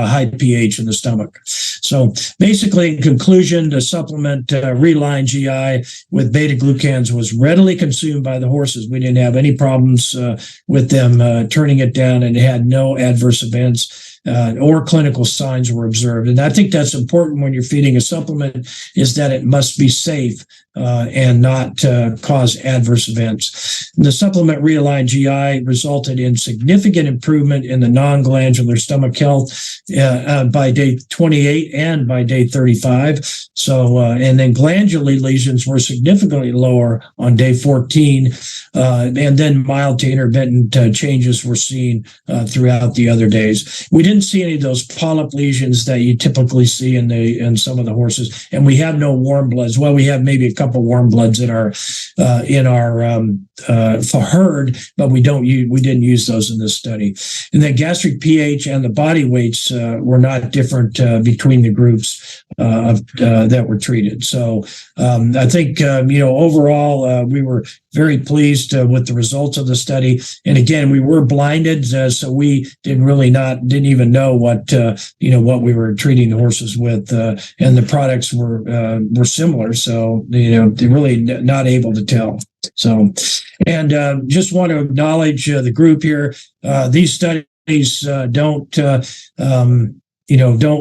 high pH in the stomach. So basically, in conclusion, the supplement RelGI with beta-glucans was readily consumed by the horses. We didn't have any problems with them turning it down, and it had no adverse events or clinical signs were observed. And I think that's important when you're feeding a supplement, is that it must be safe and not cause adverse events. And the supplement RelGI resulted in significant improvement in the non-glandular stomach health by day 28 and by day 35. So, and then glandular lesions were significantly lower on day 14, and then mild to intermittent changes were seen throughout the other days. We didn't see any of those polyp lesions that you typically see in some of the horses, and we have no warm bloods. Well, we have maybe a couple warm bloods in our herd, but we didn't use those in this study. And then gastric pH and the body weights were not different between the groups that were treated. So I think overall we were very pleased with the results of the study. And again, we were blinded, so we didn't even know what we were treating the horses with, and the products were similar. So they're really not able to tell. So, and just want to acknowledge the group here. These studies don't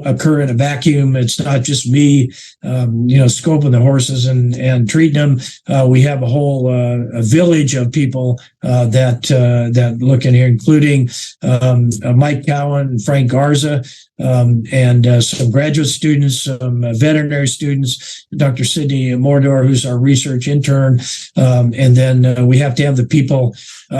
occur in a vacuum. It's not just me, scoping the horses and treating them. We have a whole a village of people that look in here, including Mike Cowan, Frank Garza, and some graduate students, some veterinary students, Dr. Sidney Mordor, who's our research intern, and then we have to have the people,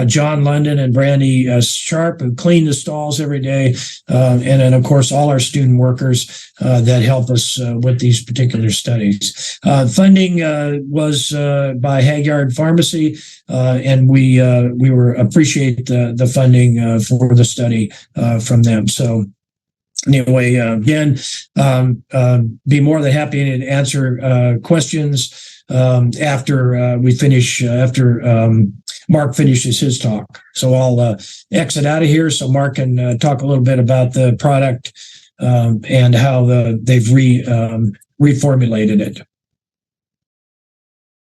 John London and Brandy Sharp, who clean the stalls every day, and then of course all our student workers that help us with these particular studies. Funding was by Hagyard Pharmacy, and we appreciate the funding for the study from them. So anyway, again, be more than happy to answer questions after we finish, after Mark finishes his talk. So I'll exit out of here so Mark can talk a little bit about the product and how they've reformulated it.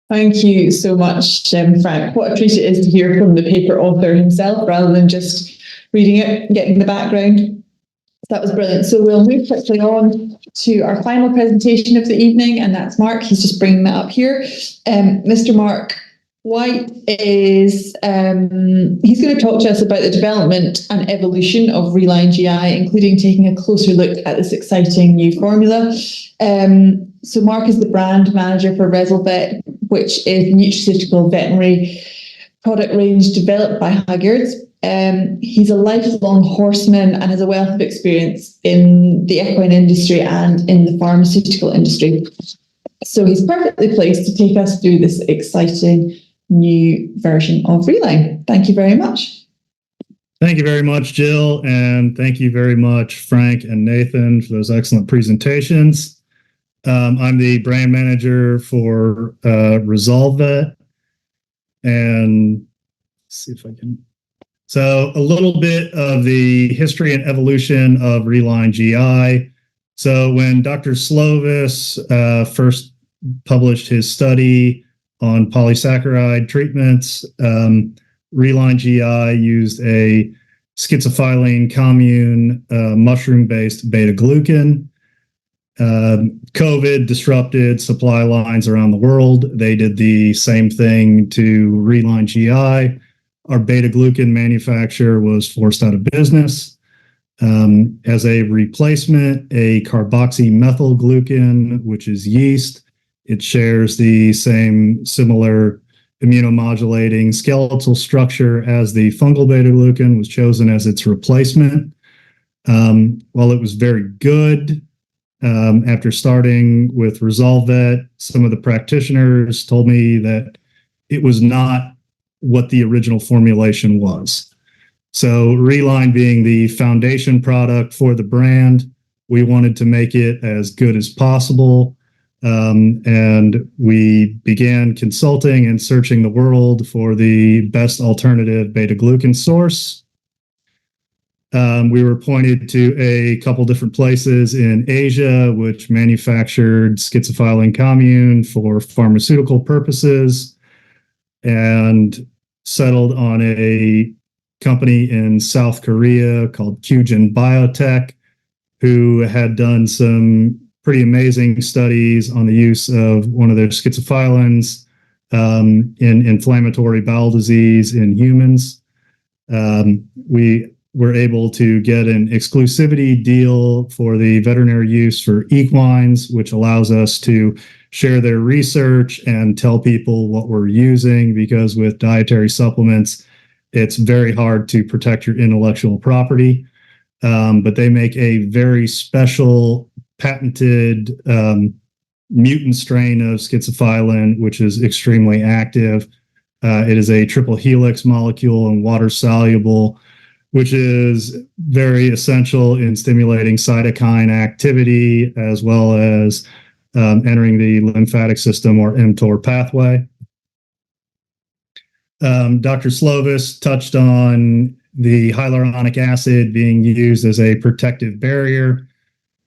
Thank you so much, Frank. What a treat it is to hear from the paper author himself rather than just reading it, getting the background. That was brilliant. So we'll move quickly on to our final presentation of the evening, and that's Mark. He's just bringing that up here. Mr. Mark White is, he's going to talk to us about the development and evolution of RelGI, including taking a closer look at this exciting new formula. So Mark is the brand manager for RelGI, which is a nutraceutical veterinary product range developed by Hagyard. He's a lifelong horseman and has a wealth of experience in the equine industry and in the pharmaceutical industry. So he's perfectly placed to take us through this exciting new version of RelGI. Thank you very much. Thank you very much, Jill, and thank you very much, Frank and Nathan, for those excellent presentations. I'm the brand manager for RelGI, and let's see if I can. So a little bit of the history and evolution of RelGI. So when Dr. Slovis first published his study on polysaccharide treatments, RelGI used a schizophylline commune mushroom-based beta-glucan. COVID disrupted supply lines around the world. They did the same thing to RelGI. Our beta-glucan manufacturer was forced out of business. As a replacement, a carboxymethylglucan, which is yeast, it shares the same similar immunomodulating skeletal structure as the fungal beta-glucan, was chosen as its replacement. While it was very good, after starting with RelGI, some of the practitioners told me that it was not what the original formulation was. So RelGI being the foundation product for the brand, we wanted to make it as good as possible. And we began consulting and searching the world for the best alternative beta-glucan source. We were pointed to a couple different places in Asia, which manufactured schizophylline commune for pharmaceutical purposes, and settled on a company in South Korea called Kyujin Biotech, who had done some pretty amazing studies on the use of one of their schizophyllins in inflammatory bowel disease in humans. We were able to get an exclusivity deal for the veterinary use for equines, which allows us to share their research and tell people what we're using, because with dietary supplements, it's very hard to protect your intellectual property. But they make a very special patented mutant strain of schizophylline, which is extremely active. It is a triple helix molecule and water soluble, which is very essential in stimulating cytokine activity, as well as entering the lymphatic system or mTOR pathway. Dr. Slovis touched on the hyaluronic acid being used as a protective barrier.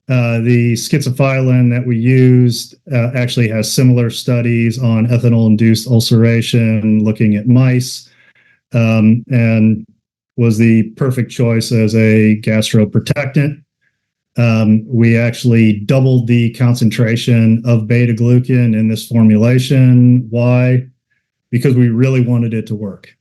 The schizophylline that we used actually has similar studies on ethanol-induced ulceration, looking at mice, and was the perfect choice as a gastroprotectant. We actually doubled the concentration of beta-glucan in this formulation. Why? Because we really wanted it to work.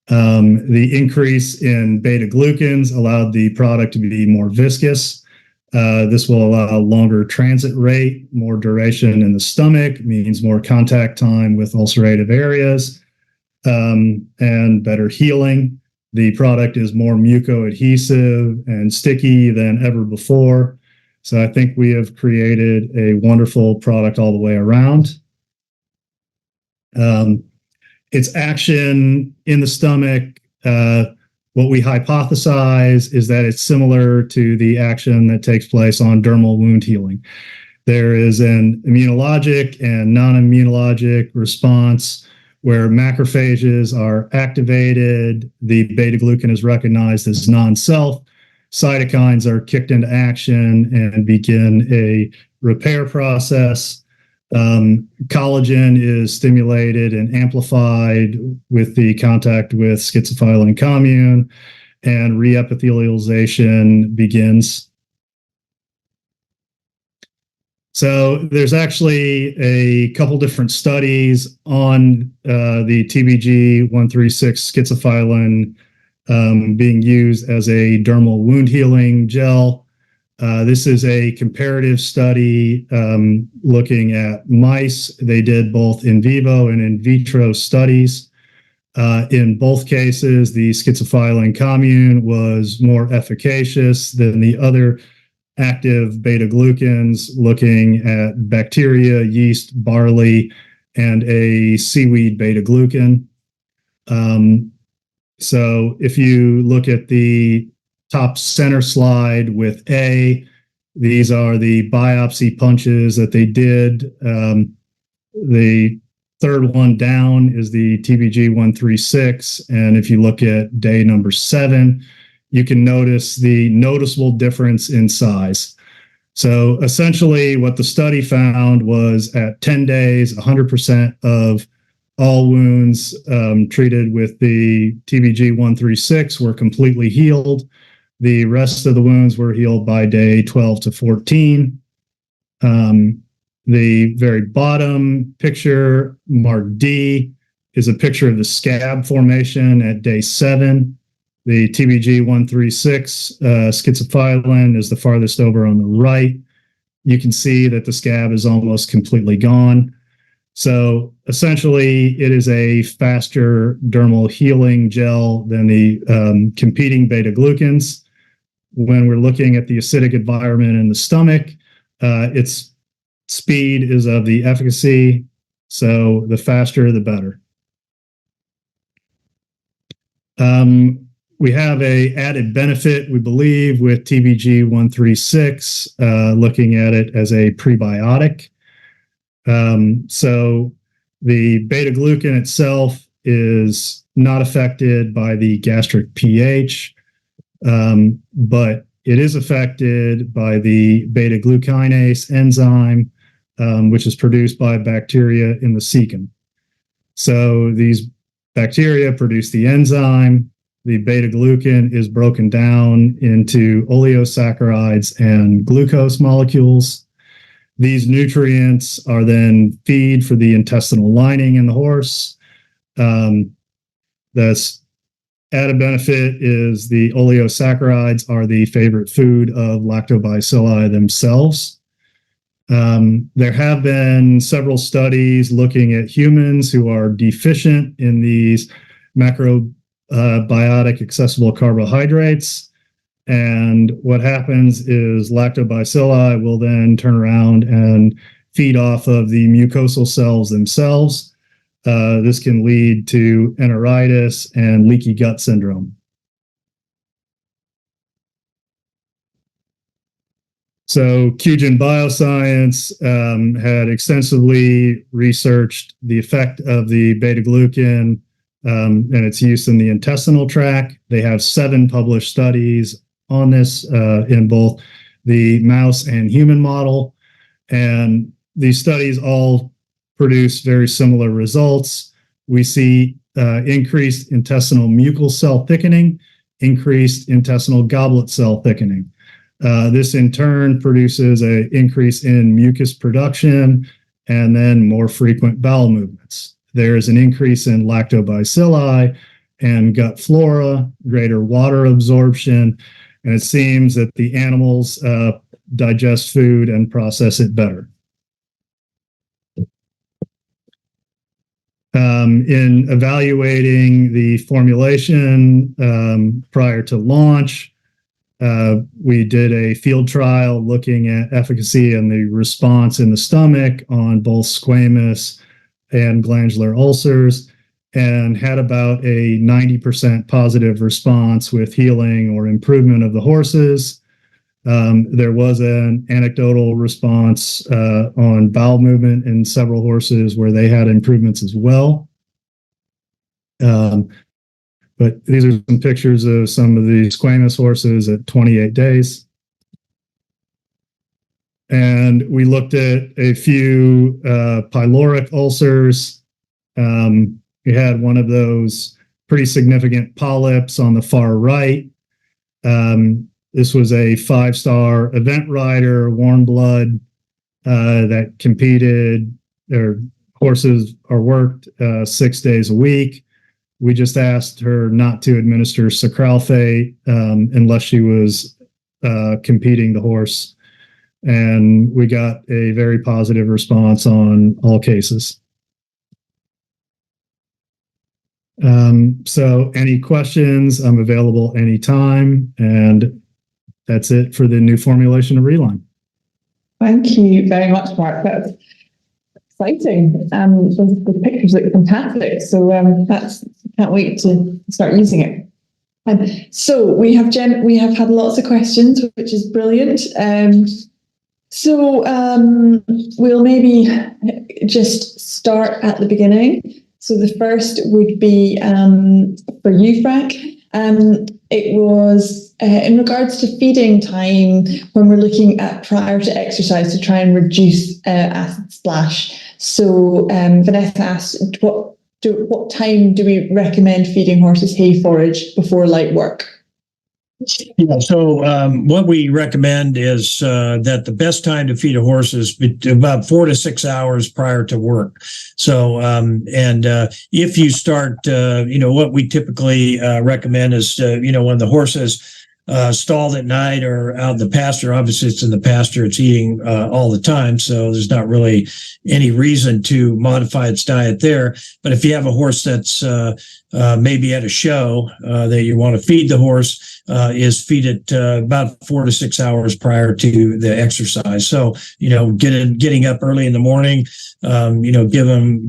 The increase in beta glucans allowed the product to be more viscous. This will allow longer transit rate, more duration in the stomach, means more contact time with ulcerative areas, and better healing. The product is more mucoadhesive and sticky than ever before. So I think we have created a wonderful product all the way around. Its action in the stomach, what we hypothesize is that it's similar to the action that takes place on dermal wound healing. There is an immunologic and non-immunologic response where macrophages are activated, the beta-glucan is recognized as non-self, cytokines are kicked into action and begin a repair process. Collagen is stimulated and amplified with the contact with schizophilin commune, and reepithelialization begins. So there's actually a couple different studies on the TBG 136 schizophilin being used as a dermal wound healing gel. This is a comparative study looking at mice. They did both in vivo and in vitro studies. In both cases, the schizophilin commune was more efficacious than the other active beta-glucans, looking at bacteria, yeast, barley, and a seaweed beta-glucan. So if you look at the top center slide with A, these are the biopsy punches that they did. The third one down is the TBG 136, and if you look at day number 7, you can notice the noticeable difference in size. So essentially what the study found was at 10 days, 100% of all wounds treated with the TBG 136 were completely healed. The rest of the wounds were healed by day 12 to 14. The very bottom picture, marked D, is a picture of the scab formation at day 7. The TBG 136 schizophilin is the farthest over on the right. You can see that the scab is almost completely gone. So essentially, it is a faster dermal healing gel than the competing beta-glucans. When we're looking at the acidic environment in the stomach, its speed is of the efficacy. So the faster, the better. We have a added benefit, we believe, with TBG 136, looking at it as a prebiotic. So the beta-glucan itself is not affected by the gastric pH, but it is affected by the beta-glucanase enzyme, which is produced by bacteria in the cecum. So these bacteria produce the enzyme. The beta-glucan is broken down into oligosaccharides and glucose molecules. These nutrients are then feed for the intestinal lining in the horse. The added benefit is the oligosaccharides are the favorite food of lactobacilli themselves. There have been several studies looking at humans who are deficient in these macrobiotic accessible carbohydrates. And what happens is lactobacilli will then turn around and feed off of the mucosal cells themselves. This can lead to enteritis and leaky gut syndrome. So QGen Bioscience had extensively researched the effect of the beta-glucan and its use in the intestinal tract. They have 7 published studies on this in both the mouse and human model. And these studies all produce very similar results. We see increased intestinal mucal cell thickening, increased intestinal goblet cell thickening. This in turn produces an increase in mucus production and then more frequent bowel movements. There is an increase in lactobacilli and gut flora, greater water absorption, and it seems that the animals digest food and process it better. In evaluating the formulation prior to launch, we did a field trial looking at efficacy and the response in the stomach on both squamous and glandular ulcers, and had about a 90% positive response with healing or improvement of the horses. There was an anecdotal response on bowel movement in several horses where they had improvements as well. But these are some pictures of some of the squamous horses at 28 days. And we looked at a few pyloric ulcers. We had one of those pretty significant polyps on the far right. This was a 5-star event rider, warm blood, that competed. Their horses are worked 6 days a week. We just asked her not to administer sucralfate unless she was competing the horse. And we got a very positive response on all cases. So any questions, I'm available anytime. And that's it for the new formulation of RelGI. Thank you very much, Mark. That's exciting. The pictures look fantastic. So can't wait to start using it. So we have had lots of questions, which is brilliant. So we'll maybe just start at the beginning. So the first would be for you, Frank. It was in regards to feeding time when we're looking at prior to exercise to try and reduce acid splash. So Vanessa asked, what time do we recommend feeding horses hay forage before light work? Yeah, so what we recommend is that the best time to feed a horse is about 4 to 6 hours prior to work. So, if you start, what we typically recommend is, when the horse is stalled at night or out in the pasture. Obviously, it's in the pasture, it's eating all the time, so there's not really any reason to modify its diet there. But if you have a horse that's maybe at a show that you want to feed the horse, is feed it about 4 to 6 hours prior to the exercise. So, getting up early in the morning, give them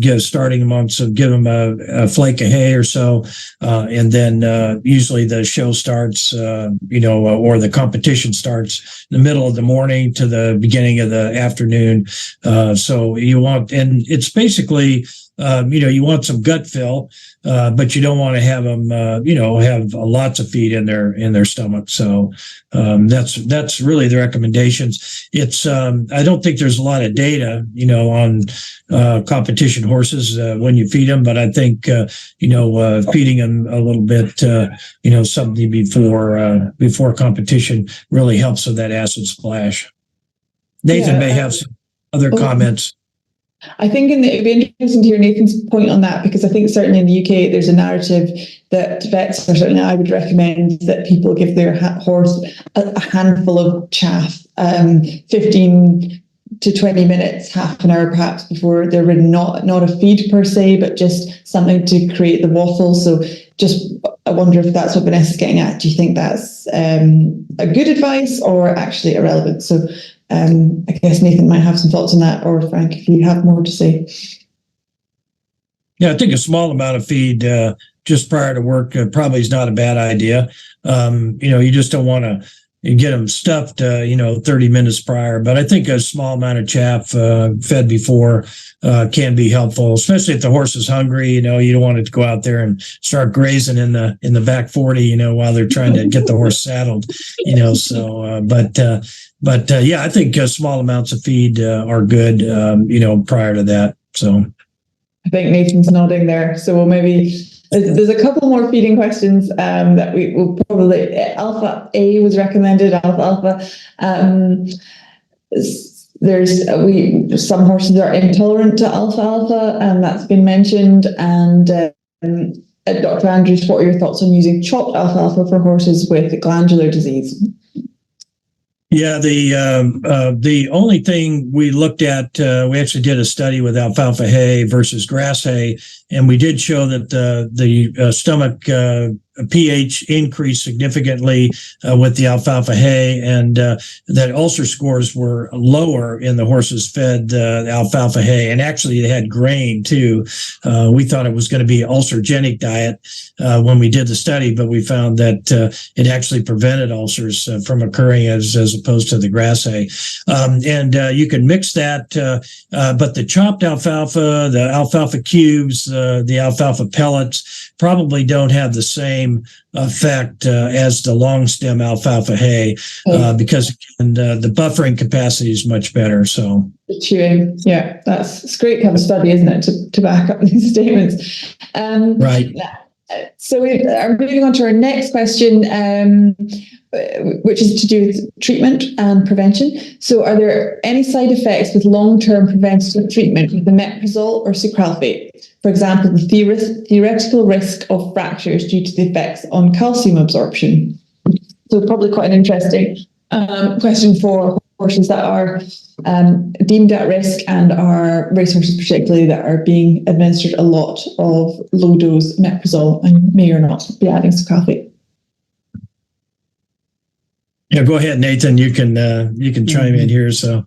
a flake of hay or so, and then usually the show starts, or the competition starts in the middle of the morning to the beginning of the afternoon. So you want, and it's basically, you want some gut fill, but you don't want to have them, have lots of feed in their stomach. So that's really the recommendations. It's I don't think there's a lot of data, on competition horses when you feed them, but I think feeding them a little bit, something before competition really helps with that acid splash. Nathan may have some other comments. I think it'd be interesting to hear Nathan's point on that, because I think certainly in the UK there's a narrative that vets, or certainly I would recommend that people give their horse a handful of chaff, 15 to 20 minutes, half an hour perhaps before they're ridden, not a feed per se, but just something to create the waffle. So I wonder if that's what Vanessa's getting at. Do you think that's a good advice or actually irrelevant? So I guess Nathan might have some thoughts on that, or Frank, if you have more to say. Yeah, I think a small amount of feed just prior to work probably is not a bad idea. You just don't want to get them stuffed, 30 minutes prior. But I think a small amount of chaff fed before can be helpful, especially if the horse is hungry. You don't want it to go out there and start grazing in the back 40, while they're trying to get the horse saddled. So, yeah, I think small amounts of feed are good, prior to that. So I think Nathan's nodding there. So we'll maybe, there's a couple more feeding questions that we will probably, Alpha A was recommended, Alpha. Some horses are intolerant to alfalfa, and that's been mentioned. And Dr. Andrews, what are your thoughts on using chopped alfalfa for horses with glandular disease? Yeah, the only thing we looked at, we actually did a study with alfalfa hay versus grass hay, and we did show that the stomach pH increased significantly with the alfalfa hay, and that ulcer scores were lower in the horses fed the alfalfa hay, and actually they had grain too. We thought it was going to be ulcerogenic diet when we did the study, but we found that it actually prevented ulcers from occurring as opposed to the grass hay. And you can mix that, but the chopped alfalfa, the alfalfa cubes, the alfalfa pellets probably don't have the same effect as the long stem alfalfa hay because the buffering capacity is much better. So chewing, yeah, it's great to have a study, isn't it, to back up these statements. Right. So we are moving on to our next question, which is to do with treatment and prevention. So are there any side effects with long-term preventative treatment with the omeprazole or sucralfate? For example, the theoretical risk of fractures due to the effects on calcium absorption. So probably quite an interesting question for horses that are deemed at risk and are racehorses particularly that are being administered a lot of low-dose omeprazole and may or not be adding sucralfate. Yeah, go ahead, Nathan. You can chime in here. So,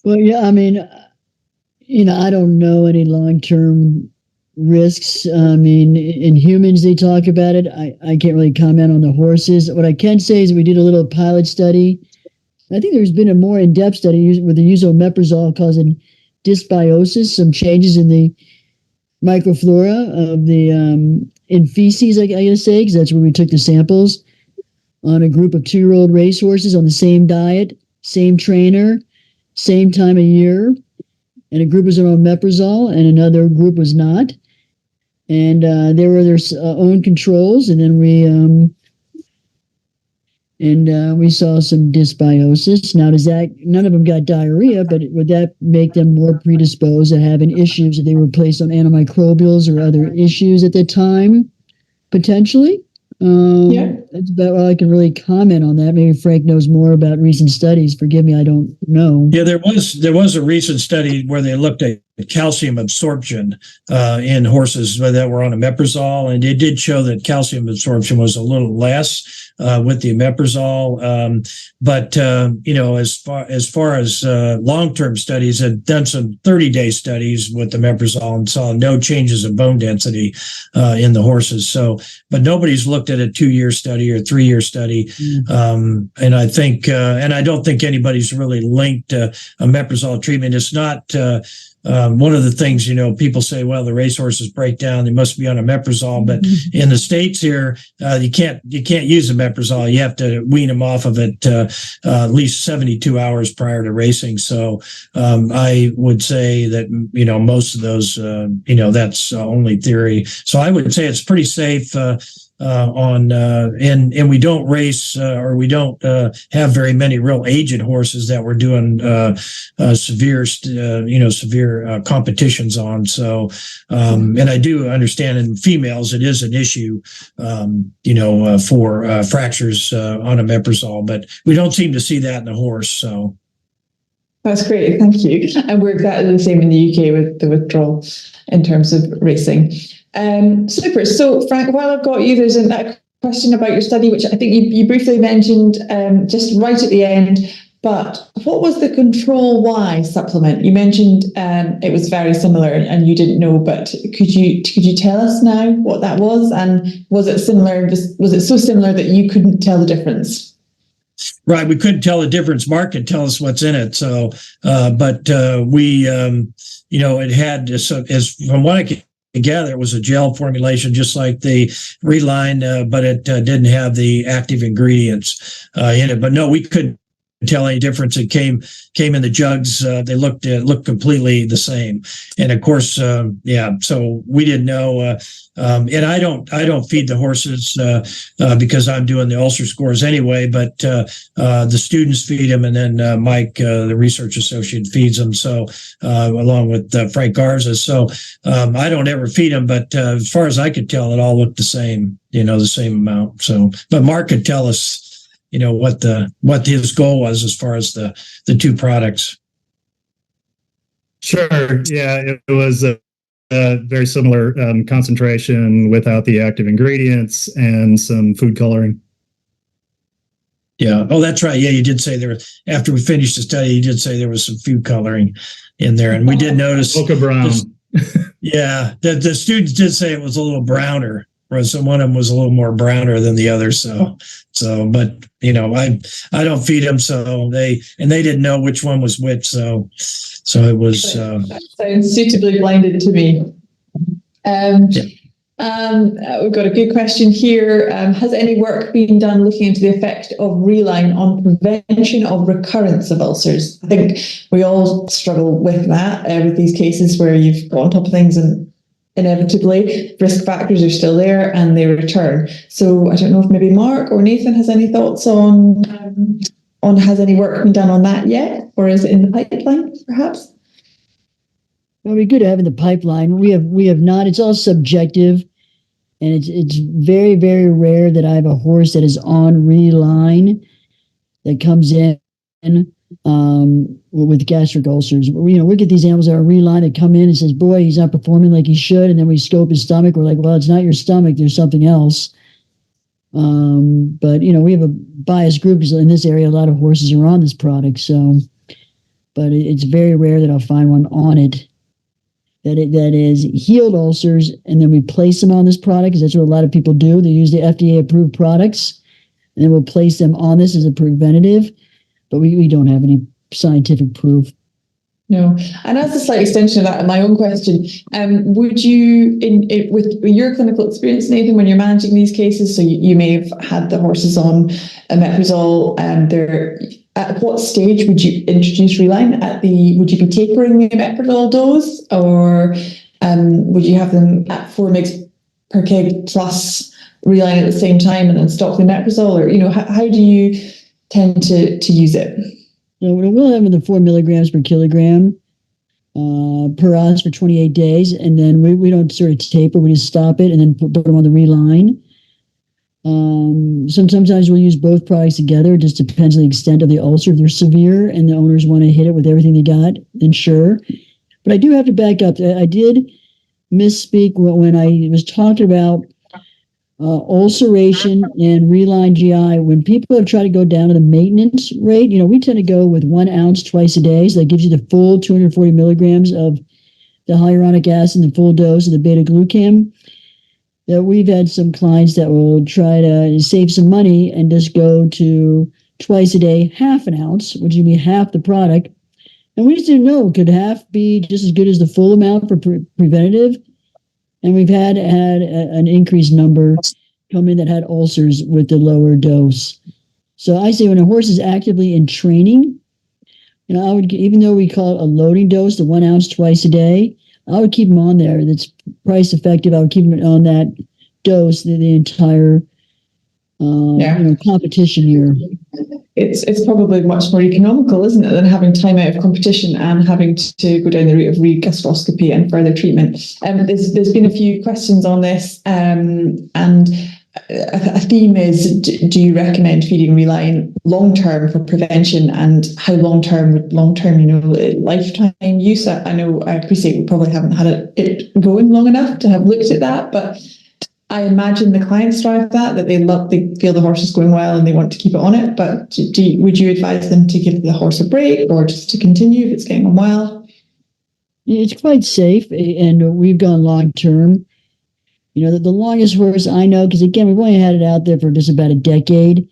well, yeah, I mean, I don't know any long-term risks. I mean, in humans, they talk about it. I can't really comment on the horses. What I can say is we did a little pilot study. I think there's been a more in-depth study with the use of omeprazole causing dysbiosis, some changes in the microflora of the in feces, I gotta say, because that's where we took the samples on a group of 2-year-old racehorses on the same diet, same trainer, same time of year. And a group was on omeprazole and another group was not. And there were their own controls. And then we saw some dysbiosis. Now, none of them got diarrhea, but would that make them more predisposed to having issues if they were placed on antimicrobials or other issues at the time, potentially? Yeah, that's about all I can really comment on that. Maybe Frank knows more about recent studies. Forgive me, I don't know. Yeah, there was a recent study where they looked at calcium absorption in horses that were on omeprazole, and it did show that calcium absorption was a little less with the omeprazole. But as far as long-term studies, had done some 30-day studies with the omeprazole and saw no changes of bone density in the horses. So, but nobody's looked at a 2-year study or 3-year study, and I think, and I don't think anybody's really linked omeprazole treatment. It's not. One of the things, people say, well, the racehorses break down, they must be on omeprazole. But in the States here, you can't use omeprazole. You have to wean them off of it at least 72 hours prior to racing. So I would say that, most of those, that's only theory. So I would say it's pretty safe. And we don't race or we don't have very many real aged horses that we're doing severe competitions on. So and I do understand in females it is an issue for fractures on omeprazole, but we don't seem to see that in the horse. So that's great, thank you. And we're exactly the same in the UK with the withdrawal in terms of racing. Super. So, Frank, while I've got you, there's a question about your study, which I think you briefly mentioned just right at the end. But what was the Control Y supplement? You mentioned it was very similar, and you didn't know. But could you tell us now what that was, and was it similar? Was it so similar that you couldn't tell the difference? Right, we couldn't tell the difference. Mark could tell us what's in it. So, but we, it had as from what I could gather, it was a gel formulation, just like the Reline, but it didn't have the active ingredients in it. But no, we couldn't tell any difference. It came in the jugs. They looked completely the same. And of course, so we didn't know. And I don't feed the horses because I'm doing the ulcer scores anyway. But the students feed them, and then Mike, the research associate, feeds them. So along with Frank Garza. So I don't ever feed them, but as far as I could tell, it all looked the same. The same amount. So, but Mark could tell us, what his goal was as far as the two products. Sure. Yeah, it was a very similar concentration without the active ingredients and some food coloring. Yeah. Oh, that's right. Yeah, you did say there. After we finished the study, you did say there was some food coloring in there, and we did notice Mocha brown. Yeah, the students did say it was a little browner. Whereas one of them was a little more browner than the other. So, but I don't feed them, so they didn't know which one was which. So it was. That sounds suitably blinded to me. We've got a good question here. Has any work been done looking into the effect of RelGI on prevention of recurrence of ulcers? I think we all struggle with that with these cases where you've got on top of things and inevitably risk factors are still there and they return. So I don't know if maybe Mark or Nathan has any thoughts on has any work been done on that yet, or is it in the pipeline perhaps? Well, we could have in the pipeline. We have not. It's all subjective, and it's very, very rare that I have a horse that is on RelGI that comes in with gastric ulcers. We get these animals that are RelGI that come in and says, boy, he's not performing like he should. And then we scope his stomach. We're like, well, it's not your stomach. There's something else. But we have a biased group because in this area, a lot of horses are on this product. So, but it's very rare that I'll find one on it that is healed ulcers. And then we place them on this product because that's what a lot of people do. They use the FDA approved products and then we'll place them on this as a preventative. But we don't have any scientific proof. No, and as a slight extension of that, and my own question, would you, with your clinical experience, Nathan, when you're managing these cases, so you may have had the horses on omeprazole, at what stage would you introduce RelGI? Would you be tapering the omeprazole dose, or would you have them at 4 mg per kg plus RelGI at the same time and then stop the omeprazole, or how do you tend to use it? So we'll have the 4 milligrams per kilogram per us for 28 days, and then we don't sort of taper. We just stop it and then put them on the RelGI. Sometimes we'll use both products together. It just depends on the extent of the ulcer. If they're severe and the owners want to hit it with everything they got, then sure. But I do have to back up. I did misspeak when I was talking about ulceration and RelGI. When people have tried to go down to the maintenance rate, we tend to go with 1 ounce twice a day. So that gives you the full 240 milligrams of the hyaluronic acid and the full dose of the beta glucan. That we've had some clients that will try to save some money and just go to twice a day, half an ounce, which would be half the product. And we just didn't know, could half be just as good as the full amount for preventative? And we've had an increased number come in that had ulcers with the lower dose. So I say when a horse is actively in training, I would, even though we call it a loading dose, the 1 ounce twice a day, I would keep them on there. That's price effective. I would keep them on that dose the entire competition year. It's probably much more economical, isn't it, than having time out of competition and having to go down the route of re-gastroscopy and further treatment. There's been a few questions on this, and a theme is: do you recommend feeding RelGI long-term for prevention, and how long-term would lifetime use? I appreciate we probably haven't had it going long enough to have looked at that, but I imagine the clients strive that they feel the horse is going well and they want to keep it on it. But would you advise them to give the horse a break or just to continue if it's getting on well? It's quite safe, and we've gone long-term. The longest horse I know, because again, we've only had it out there for just about a decade.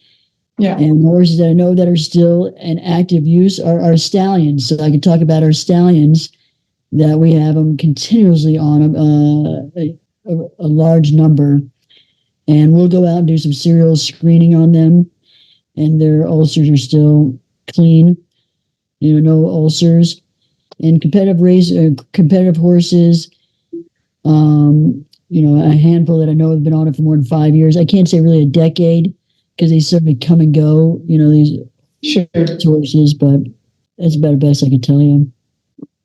Yeah. And horses that I know that are still in active use are stallions. So I can talk about our stallions that we have them continuously on a large number. And we'll go out and do some serial screening on them. And their ulcers are still clean, no ulcers. And competitive horses, a handful that I know have been on it for more than 5 years. I can't say really a decade because they certainly come and go, these horses, but that's about the best I can tell you.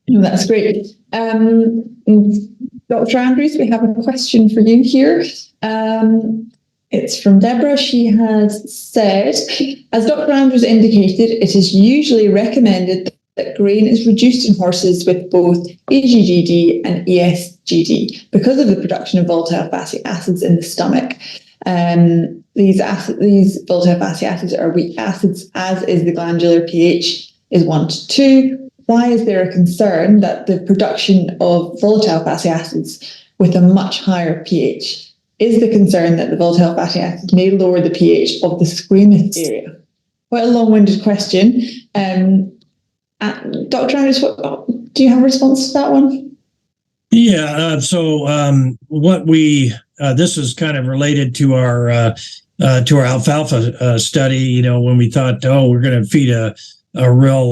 That's great. Dr. Andrews, we have a question for you here. It's from Deborah. She has said, as Dr. Andrews indicated, it is usually recommended that grain is reduced in horses with both AGGD and ESGD because of the production of volatile fatty acids in the stomach. These volatile fatty acids are weak acids, as is the glandular pH is 1 to 2. Why is there a concern that the production of volatile fatty acids with a much higher pH? Is the concern that the volatile fatty acids may lower the pH of the squamous area? Quite a long-winded question. Dr. Andrews, do you have a response to that one? Yeah. This is kind of related to our alfalfa study. When we thought, we're going to feed a real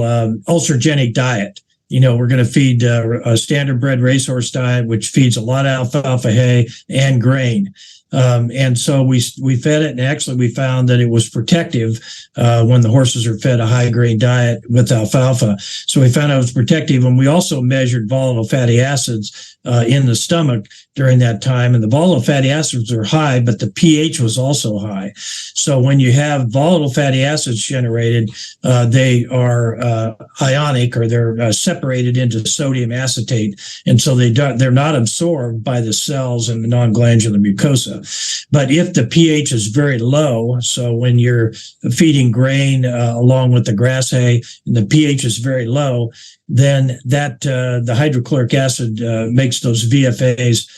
ulcerogenic diet. We're going to feed a standard bred racehorse diet, which feeds a lot of alfalfa hay and grain. And so we fed it, and actually we found that it was protective when the horses are fed a high grain diet with alfalfa. So we found it was protective, and we also measured volatile fatty acids in the stomach during that time. And the volatile fatty acids are high, but the pH was also high. So when you have volatile fatty acids generated, they are ionic, or they're separated into sodium acetate. And so they're not absorbed by the cells in the non-glandular mucosa. But if the pH is very low, so when you're feeding grain along with the grass hay, and the pH is very low, then the hydrochloric acid makes those VFAs,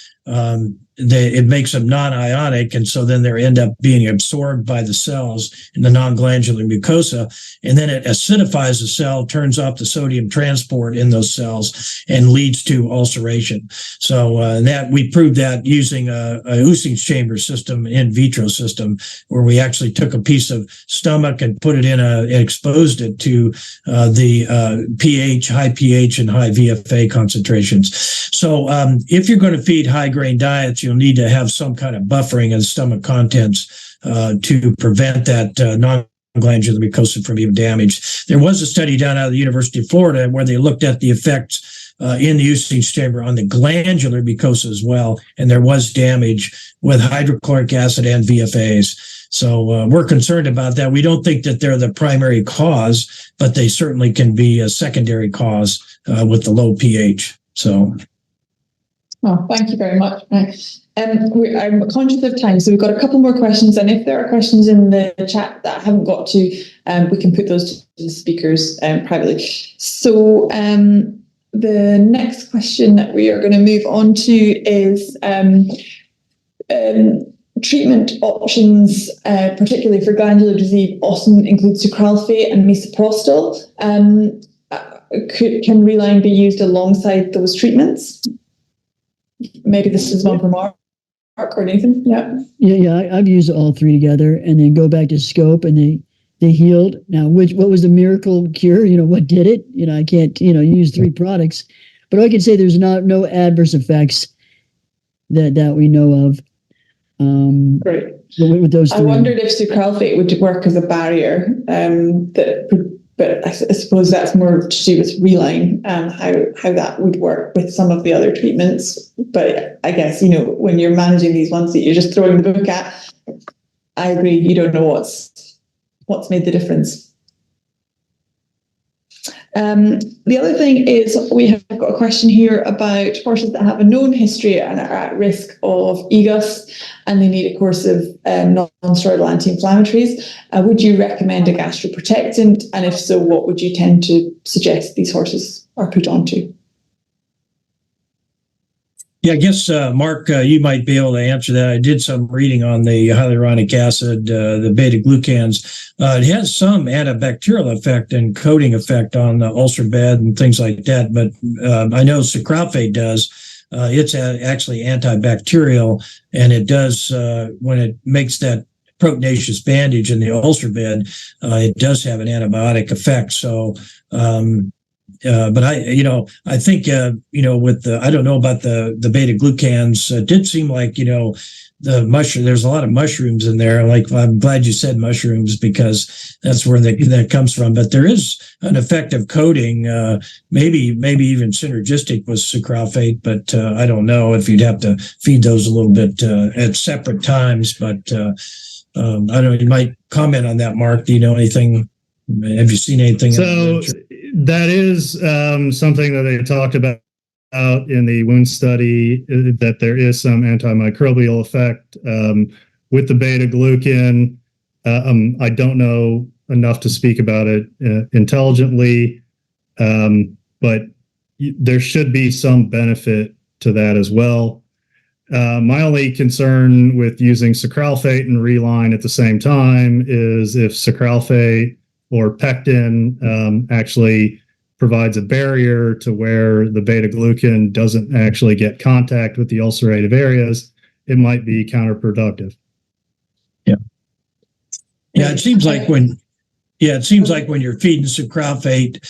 it makes them non-ionic, and so then they end up being absorbed by the cells in the non-glandular mucosa, and then it acidifies the cell, turns off the sodium transport in those cells, and leads to ulceration. So that we proved that using a Using's chamber system, in vitro system, where we actually took a piece of stomach and put it and exposed it to the pH, high pH and high VFA concentrations. So if you're going to feed high grain diets, you'll need to have some kind of buffering of the stomach contents to prevent that non-glandular mucosa from being damaged. There was a study done out of the University of Florida where they looked at the effects in the Using's chamber on the glandular mucosa as well, and there was damage with hydrochloric acid and VFAs. So we're concerned about that. We don't think that they're the primary cause, but they certainly can be a secondary cause with the low pH. So. Oh, thank you very much. I'm conscious of time, so we've got a couple more questions, and if there are questions in the chat that I haven't got to, we can put those to the speakers privately. So the next question that we are going to move on to is treatment options, particularly for glandular disease, often include sucralfate and misoprostol. Can RelGI be used alongside those treatments? Maybe this is one for Mark or Nathan. Yeah, I've used all three together, and then go back to scope, and they healed. Now, what was the miracle cure? What did it? I can't use three products, but I can say there's no adverse effects that we know of. Great. With those three. I wondered if sucralfate would work as a barrier. But I suppose that's more to do with RelGI and how that would work with some of the other treatments. But I guess, when you're managing these ones that you're just throwing the book at, I agree, you don't know what's made the difference. The other thing is, we have got a question here about horses that have a known history and are at risk of EGUS, and they need a course of non-steroidal anti-inflammatories. Would you recommend a gastroprotectant? And if so, what would you tend to suggest these horses are put onto? Yeah, I guess, Mark, you might be able to answer that. I did some reading on the hyaluronic acid, the beta-glucans. It has some antibacterial effect and coating effect on the ulcer bed and things like that, but I know sucralfate does. It's actually antibacterial, and it does, when it makes that proteinaceous bandage in the ulcer bed, it does have an antibiotic effect. So, but I think, with I don't know about the beta glucans. It did seem like, the mushroom, there's a lot of mushrooms in there. Like, I'm glad you said mushrooms, because that's where that comes from. But there is an effective coating, maybe even synergistic with sucralfate, but I don't know if you'd have to feed those a little bit at separate times. But I don't know, you might comment on that, Mark. Do you know anything? Have you seen anything? So that is something that they talked about in the wound study, that there is some antimicrobial effect with the beta glucan. I don't know enough to speak about it intelligently, but there should be some benefit to that as well. My only concern with using sucralfate and RelGI at the same time is if sucralfate or pectin actually provides a barrier to where the beta glucan doesn't actually get contact with the ulcerative areas, it might be counterproductive. Yeah, it seems like when you're feeding sucralfate,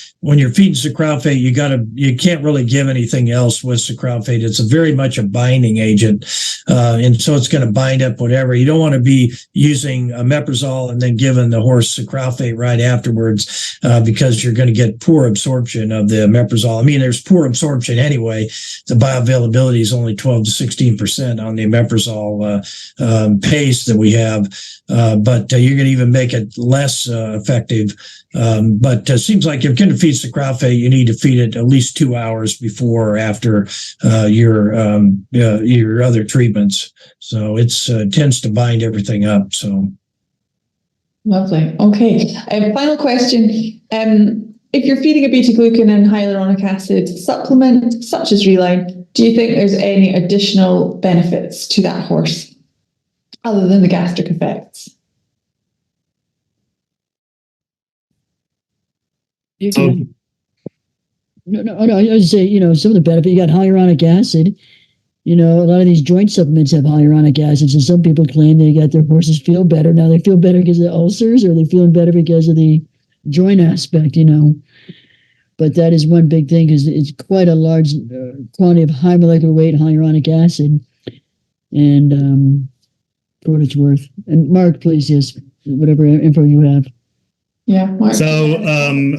you can't really give anything else with sucralfate. It's very much a binding agent. And so it's going to bind up whatever. You don't want to be using omeprazole and then giving the horse sucralfate right afterwards, because you're going to get poor absorption of the omeprazole. I mean, there's poor absorption anyway. The bioavailability is only 12 to 16% on the omeprazole paste that we have. But you're going to even make it less effective. But it seems like if you're going to feed sucralfate, you need to feed it at least 2 hours before or after your other treatments. So it tends to bind everything up. So lovely. Okay. Final question. If you're feeding a beta glucan and hyaluronic acid supplement such as RelGI, do you think there's any additional benefits to that horse other than the gastric effects? No, I would say, some of the benefit, you got hyaluronic acid. A lot of these joint supplements have hyaluronic acid, and some people claim they got their horses feel better. Now they feel better because of the ulcers, or they feeling better because of the joint aspect, But that is one big thing, because it's quite a large quantity of high molecular weight hyaluronic acid, and for what it's worth. And Mark, please, yes, whatever info you have. Yeah. Mark. So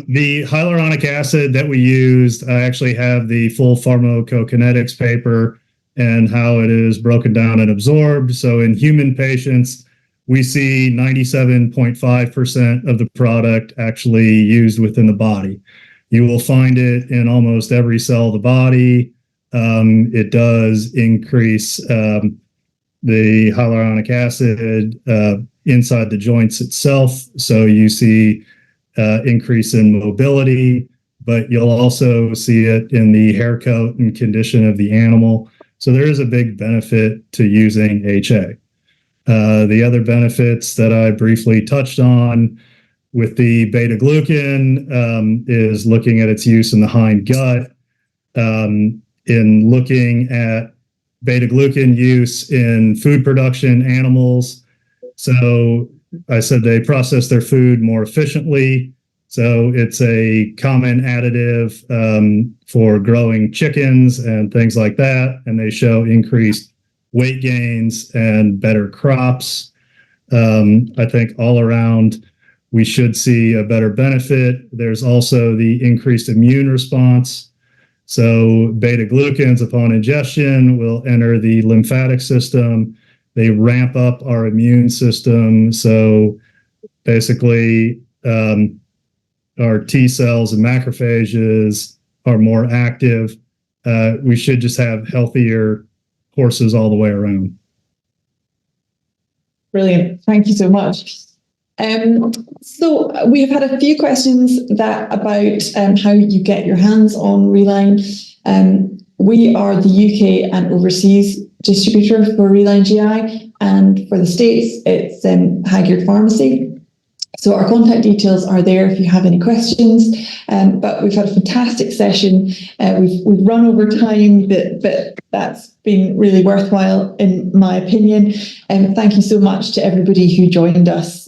the hyaluronic acid that we used, I actually have the full pharmacokinetics paper and how it is broken down and absorbed. So in human patients, we see 97.5% of the product actually used within the body. You will find it in almost every cell of the body. It does increase the hyaluronic acid inside the joints itself. So you see increase in mobility, but you'll also see it in the hair coat and condition of the animal. So there is a big benefit to using HA. The other benefits that I briefly touched on with the beta glucan is looking at its use in the hind gut. In looking at beta glucan use in food production animals. So I said they process their food more efficiently. So it's a common additive for growing chickens and things like that. And they show increased weight gains and better crops. I think all around, we should see a better benefit. There's also the increased immune response. So beta glucans upon ingestion will enter the lymphatic system. They ramp up our immune system. So basically, our T cells and macrophages are more active. We should just have healthier horses all the way around. Brilliant. Thank you so much. So we have had a few questions about how you get your hands on RelGI. We are the UK and overseas distributor for RelGI, and for the States, it's Hagyard Pharmacy. So our contact details are there if you have any questions. But we've had a fantastic session. We've run over time, but that's been really worthwhile in my opinion. Thank you so much to everybody who joined us.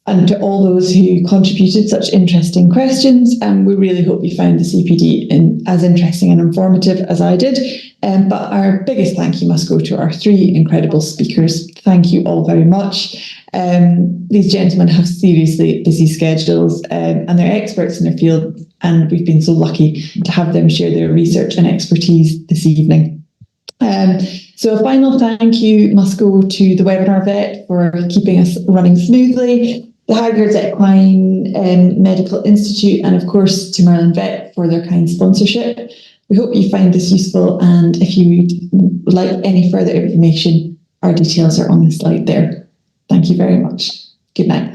And to all those who contributed such interesting questions. We really hope you found the CPD as interesting and informative as I did. But our biggest thank you must go to our three incredible speakers. Thank you all very much. These gentlemen have seriously busy schedules and they're experts in their field, and we've been so lucky to have them share their research and expertise this evening. So a final thank you must go to the webinar vet for keeping us running smoothly, the Haggard's Equine Medical Institute, and of course to Merlin Vet for their kind sponsorship. We hope you find this useful, and if you would like any further information, our details are on the slide there. Thank you very much. Good night.